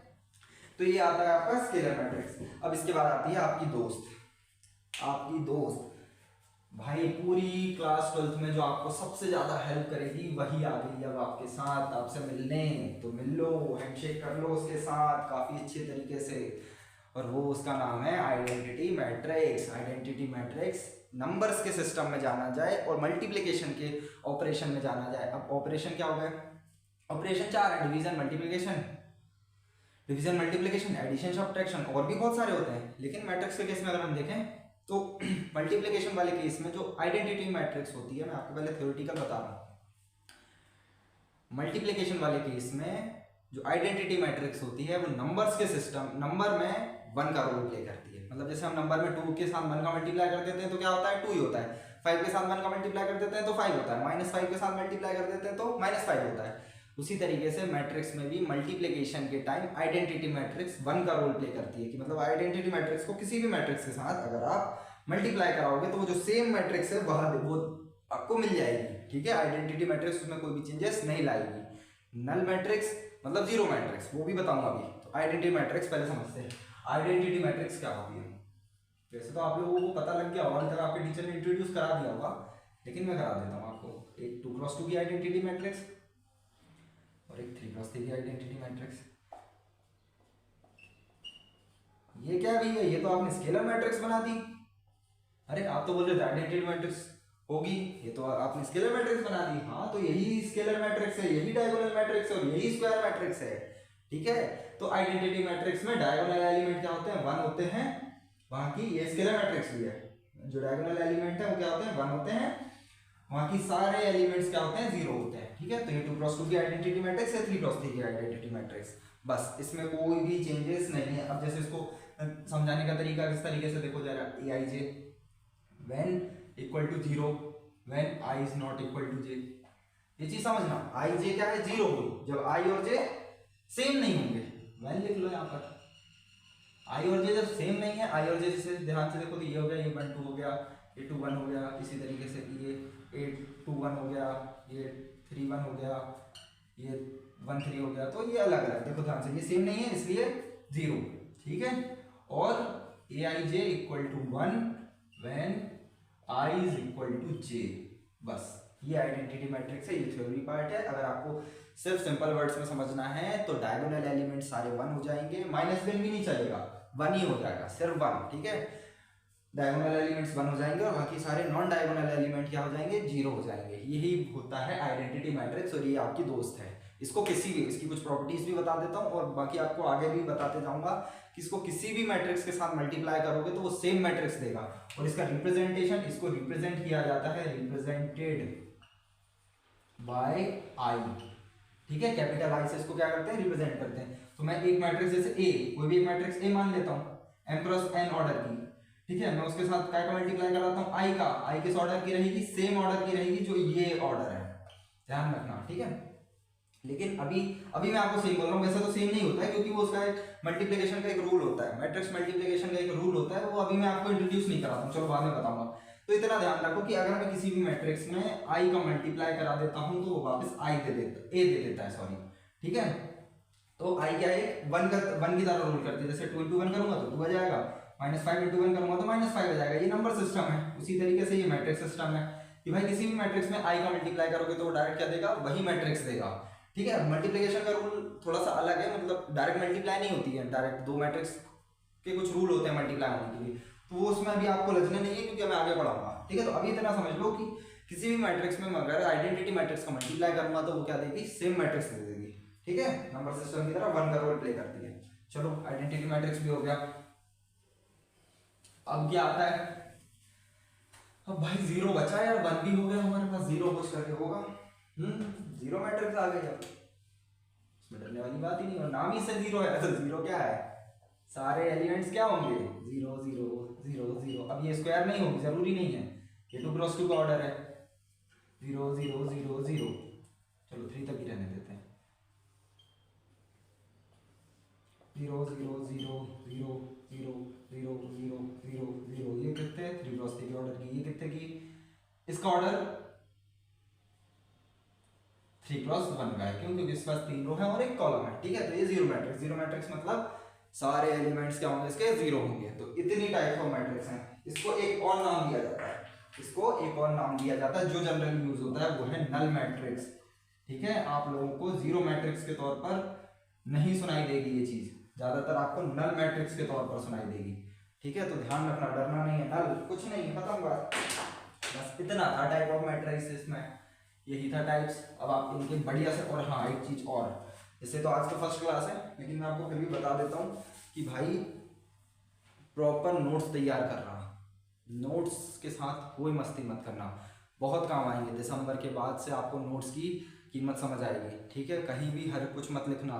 तो ये आता है आपका स्केलर मैट्रिक्स। अब इसके बाद आती है आपकी दोस्त भाई, पूरी क्लास 12th में जो आपको सबसे ज्यादा हेल्प करेगी वही आ गई अब आपके साथ, आपसे मिलने। तो मिल लो, हैंडशेक कर लो उसके साथ काफी अच्छे तरीके से, और वो उसका नाम है identity matrix. Identity matrix numbers के सिस्टम में जाना जाए और मल्टीप्लिकेशन के ऑपरेशन में जाना जाए। अब ऑपरेशन क्या हो गया, ऑपरेशन 4 है, डिवीजन मल्टीप्लिकेशन, एडिशन, सब्ट्रैक्शन, और भी बहुत सारे होते हैं। लेकिन मैट्रिक्स के केस में अगर हम देखें तो मल्टीप्लिकेशन वाले केस में जो आइडेंटिटी मैट्रिक्स होती है, मैं आपको पहले थ्योरेटिकल बता रहा हूँ। मल्टीप्लिकेशन वाले केस में जो आइडेंटिटी मैट्रिक्स होती है वो नंबर्स के सिस्टम, नंबर में 1 का रोल प्ले करती है। मतलब जैसे हम नंबर में 2 के साथ 1 का मल्टीप्लाई कर देते हैं तो क्या होता है, 2 ही होता है। 5 के साथ 1 का मल्टीप्लाई कर देते हैं तो 5 होता है, -5 के साथ मल्टीप्लाई कर देते हैं तो -5 होता है। उसी तरीके से मैट्रिक्स में भी मल्टीप्लिकेशन के टाइम आइडेंटिटी मैट्रिक्स 1 का रोल प्ले करती है, कि मतलब आइडेंटिटी मैट्रिक्स को किसी भी मैट्रिक्स के साथ अगर आप मल्टीप्लाई कराओगे तो वो जो सेम मैट्रिक्स है वो आपको मिल जाएगी, ठीक है। आइडेंटिटी मैट्रिक्स उसमें कोई भी चेंजेस नहीं लाएगी। नल मैट्रिक्स मतलब 0 मैट्रिक्स, वो भी बताऊंगा अभी। तो आइडेंटिटी मैट्रिक्स पहले समझते हैं, आइडेंटिटी मैट्रिक्स क्या होती है। वैसे तो आप लोगों को पता लग गया होगा, अगर आपके टीचर ने इंट्रोड्यूस करा दिया होगा, लेकिन मैं करा देता हूँ आपको। एक 2x2 की आइडेंटिटी मैट्रिक्स और एक 3x3 की आइडेंटिटी मैट्रिक्स। ये क्या भी है, ये तो आपने स्केलर मैट्रिक्स बना दी। अरे आप तो बोल रहे थे आइडेंटिटी मैट्रिक्स होगी, ये तो आपने स्केलर मैट्रिक्स बना दी। हाँ तो यही स्केलर मैट्रिक्स है, यही डायगोनल मैट्रिक्स है और यही स्क्वायर मैट्रिक्स है, ठीक है। तो आइडेंटिटी मैट्रिक्स में डायगोनल एलिमेंट क्या होते हैं, 1 होते हैं। वहां की ये स्केलर मैट्रिक्स भी है, जो डायगोनल एलिमेंट है वो क्या होते हैं, 1 होते हैं। वहां की सारे एलिमेंट्स क्या होते हैं, 0 होते हैं, ठीक है। तो ये 2x2 की आइडेंटिटी मैट्रिक्स है, 3x3 की आइडेंटिटी मैट्रिक्स, बस इसमें कोई भी चेंजेस नहीं है। अब जैसे इसको समझाने का तरीका किस तरीके से देखो जरा, AIJ when equal to 0 when I is not equal to J, ये चीज समझना। IJ क्या है, 0 होगी जब I और J सेम नहीं होंगे। when लिख लो यहाँ पर, I और J जब सेम नहीं है, I और J जैसे ध्यान से देखो तो ये हो गया, ये 1 2 हो गया, ये 2 1 हो गया, इसी तरीके से ये 8 2 1 हो गया, ये 3 1 हो गया, ये 1 3 हो गया। तो ये अलग अलग देखो ध्यान से, ये सेम नहीं है इसलिए 0, ठीक है। और AIJ equal to 1 when I is equal to J, बस ये आइडेंटिटी मैट्रिक्स है, ये थ्योरी पार्ट है। अगर आपको सिर्फ सिंपल वर्ड्स में समझना है तो डायगोनल एलिमेंट सारे 1 हो जाएंगे, -1 भी नहीं चलेगा, 1 ही हो जाएगा, सिर्फ 1, ठीक है। डायगोनल एलिमेंट्स 1 हो जाएंगे और बाकी सारे नॉन डायगोनल एलिमेंट क्या हो जाएंगे, 0 हो जाएंगे। यही होता है आइडेंटिटी मैट्रिक्स और ये आपकी दोस्त है। इसको किसी भी, इसकी कुछ प्रॉपर्टीज भी बता देता हूँ और बाकी आपको आगे भी बताते जाऊंगा कि इसको किसी भी मैट्रिक्स के साथ मल्टीप्लाई करोगे तो वो सेम मैट्रिक्स देगा। और इसका रिप्रेजेंटेशन, इसको रिप्रेजेंट किया जाता है, रिप्रेजेंटेड बाय आई, ठीक है। कैपिटल आई से इसको क्या करते हैं, रिप्रेजेंट करते हैं। तो मैं एक मैट्रिक्स जैसे ए, कोई भी एक मैट्रिक्स ए मान लेता हूँ, m क्रॉस n ऑर्डर की, ठीक है। मैं उसके साथ क्या का मल्टीप्लाई कराता हूँ, आई का। आई किस ऑर्डर की रहेगी, सेम ऑर्डर की रहेगी जो ये ऑर्डर है, ध्यान रखना, ठीक है। लेकिन अभी मैं आपको सेम बोल रहा हूँ, वैसे तो सेम नहीं होता है क्योंकि वो उसका एक मल्टीप्लिकेशन का एक रूल होता है, मैट्रिक्स मल्टीप्लिकेशन का एक रूल होता है, वो अभी मैं आपको इंट्रोड्यूस नहीं कराता हूँ, चलो बाद में बताऊंगा। तो इतना ध्यान रखो कि अगर मैं किसी भी मैट्रिक्स में आई का मल्टीप्लाई करा देता हूँ तो वो वापस आई दे देता है, सॉरी, ठीक है। तो आई क्या है, 1 की तरह रूल करती है। जैसे 2 into 1 करूंगा तो 2 आ जाएगा, -5 into 1 करूंगा तो -5 आ जाएगा। ये नंबर सिस्टम है, उसी तरीके से ये मैट्रिक्स सिस्टम है। कि भाई किसी भी मैट्रिक्स में आई का मल्टीप्लाई करोगे तो वो डायरेक्ट क्या देगा, वही मैट्रिक्स देगा। ठीक है, मल्टीप्लिकेशन का रूल थोड़ा सा अलग है, मतलब डायरेक्ट मल्टीप्लाई नहीं होती है, डायरेक्ट दो मैट्रिक्स के कुछ रूल होते हैं मल्टीप्लाई होने के लिए, तो वो उसमें अभी आपको लजने नहीं है क्योंकि मैं आगे पढ़ाऊंगा। ठीक है, तो अभी इतना समझ लो कि किसी भी मैट्रिक्स में अगर आइडेंटिटी मैट्रिक्स का मल्टीप्लाई करूंगा तो वो क्या देगी, सेम मैट्रिक्स दे देगी। ठीक है, नंबर सिस्टम की तरह वन का रोल प्ले करती है। चलो आइडेंटिटी मैट्रिक्स भी हो गया। अब क्या आता है, अब भाई जीरो बचा यार, वन भी हो गया हमारे पास, जीरो कुछ करके होगा। जीरो मैट्रिक्स आ गई, अब इसमें डरने वाली बात ही नहीं, और नाम ही से जीरो है तो जीरो क्या है, सारे एलिमेंट्स क्या होंगे, जीरो जीरो जीरो जीरो। अब ये स्क्वायर नहीं होगी, जरूरी नहीं है, ये 2 क्रॉस 2 का ऑर्डर है, जीरो जीरो जीरो जीरो। चलो 3 तक ही रहने देते हैं, zero zero zero zero zero zero zero zero zero. ये कितने, 3 क्रॉस 3 के ऑर्डर की, ये कितने की, इसका ऑर्डर 3 क्रॉस 1 का है, क्यों, क्योंकि इसके पास 3 रो है और एक कॉलम है। ठीक है, तो ये जीरो मैट्रिक्स, जीरो मैट्रिक्स मतलब सारे एलिमेंट्स क्या होंगे, इसके जीरो होंगे। तो इतनी टाइप ऑफ मैट्रिक्स हैं, इसको एक और नाम दिया जाता है, इसको एक और नाम दिया जाता है जो जनरली यूज होता है, वो है नल मैट्रिक्स। ठीक है, आप लोगों को जीरो मैट्रिक्स के तौर पर नहीं सुनाई देगी ये चीज, ज्यादातर आपको नल मैट्रिक्स के तौर पर सुनाई देगी। ठीक है, तो ध्यान रखना, डरना नहीं है, नल कुछ नहीं, खत्म बात, बस इतना था टाइप ऑफ मैट्रिक्स इसमें, यही था टाइप्स। अब आप इनके बढ़िया से, और हाँ एक चीज और, जैसे तो आज तो फर्स्ट क्लास है लेकिन मैं आपको फिर भी बता देता हूँ कि भाई प्रॉपर नोट्स तैयार करना, नोट्स के साथ कोई मस्ती मत करना, बहुत काम आएंगे। दिसंबर के बाद से आपको नोट्स की कीमत समझ आएगी। ठीक है, कहीं भी हर कुछ मत लिखना,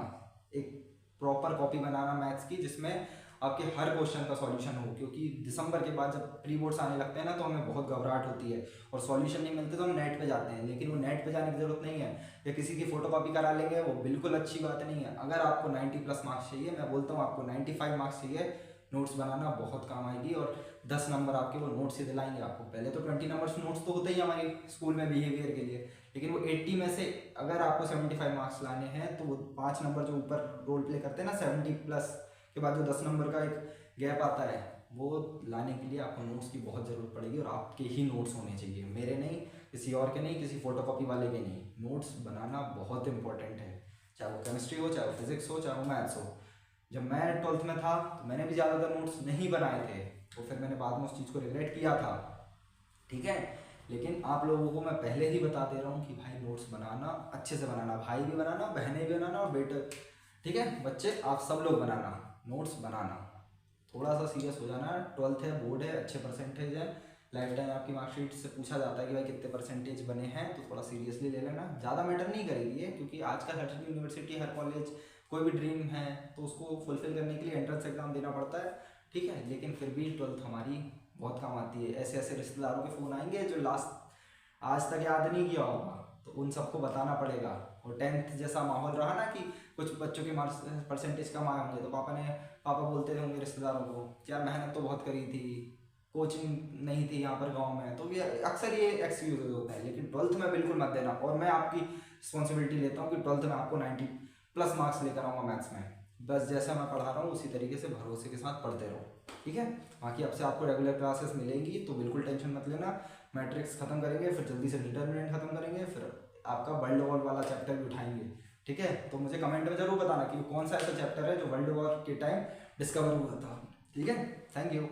एक प्रॉपर कॉपी बनाना मैथ्स की जिसमें आपके हर क्वेश्चन का सॉल्यूशन हो, क्योंकि दिसंबर के बाद जब प्री बोर्ड्स आने लगते हैं ना तो हमें बहुत घबराहट होती है और सॉल्यूशन नहीं मिलते तो हम नेट पे जाते हैं, लेकिन वो नेट पे जाने की जरूरत नहीं है, या किसी की फोटो कॉपी करा लेंगे, वो बिल्कुल अच्छी बात नहीं है। अगर आपको 90+ मार्क्स चाहिए, मैं बोलता हूँ आपको 95 मार्क्स चाहिए, नोट्स बनाना बहुत काम आएगी और 10 नंबर आपके वो नोट्स से दिलाएंगे आपको। पहले तो 20 नंबर्स नोट्स तो होते ही हमारे स्कूल में बिहेवियर के लिए, लेकिन वो 80 में से अगर आपको 75 मार्क्स लाने हैं तो वो 5 नंबर जो ऊपर रोल प्ले करते हैं ना 70+ के बाद जो 10 नंबर का एक गैप आता है, वो लाने के लिए आपको नोट्स की बहुत ज़रूरत पड़ेगी, और आपके ही नोट्स होने चाहिए, मेरे नहीं, किसी और के नहीं, किसी फोटोकॉपी वाले के नहीं। नोट्स बनाना बहुत इंपॉर्टेंट है, चाहे वो केमिस्ट्री हो, चाहे वो फिजिक्स हो, चाहे वो मैथ्स हो। जब मैं 12th में था तो मैंने भी ज़्यादातर नोट्स नहीं बनाए थे, तो फिर मैंने बाद में उस चीज़ को रिग्रेट किया था। ठीक है, लेकिन आप लोगों को मैं पहले ही बता दे रहा हूँ कि भाई नोट्स बनाना, अच्छे से बनाना, भाई भी बनाना, बहनें भी बनाना और बेटे, ठीक है बच्चे आप सब लोग बनाना, नोट्स बनाना, थोड़ा सा सीरियस हो जाना। 12th है, बोर्ड है, अच्छे परसेंटेज है, लाइफ टाइम आपकी मार्कशीट से पूछा जाता है कि भाई कितने परसेंटेज बने हैं, तो थोड़ा सीरियसली ले लेना। ज़्यादा मैटर नहीं करेगी ये, क्योंकि आजकल हर यूनिवर्सिटी, हर कॉलेज, कोई भी ड्रीम है तो उसको फुलफिल करने के लिए एंट्रेंस एग्जाम देना पड़ता है। ठीक है, लेकिन फिर भी 12th हमारी बहुत काम आती है। ऐसे ऐसे रिश्तेदारों के फ़ोन आएंगे जो लास्ट आज तक याद नहीं किया होगा, तो उन सबको बताना पड़ेगा। और 10th जैसा माहौल रहा ना कि कुछ बच्चों के मार्क्स परसेंटेज कम आए होंगे, तो पापा बोलते थे होंगे रिश्तेदारों को कि यार मेहनत तो बहुत करी थी, कोचिंग नहीं थी यहाँ पर गांव में, तो ये अक्सर ये एक्सक्यूज होता है। लेकिन 12th में बिल्कुल मत देना, और मैं आपकी रिस्पॉन्सिबिलिटी लेता हूँ कि 12th में आपको 90+ मार्क्स लेकर आऊँगा मैथ्स में। बस जैसा मैं पढ़ा रहा हूँ उसी तरीके से भरोसे के साथ पढ़ते रहो, ठीक है। बाकी अब से आपको रेगुलर क्लासेस मिलेंगी, तो बिल्कुल टेंशन मत लेना। मैट्रिक्स खत्म करेंगे, फिर जल्दी से डिटर्मिनेंट खत्म करेंगे, फिर आपका वर्ल्ड वॉर वाला चैप्टर भी उठाएंगे, ठीक है। तो मुझे कमेंट में जरूर बताना कि कौन सा ऐसा चैप्टर है जो वर्ल्ड वॉर के टाइम डिस्कवर हुआ था, ठीक है। Thank you.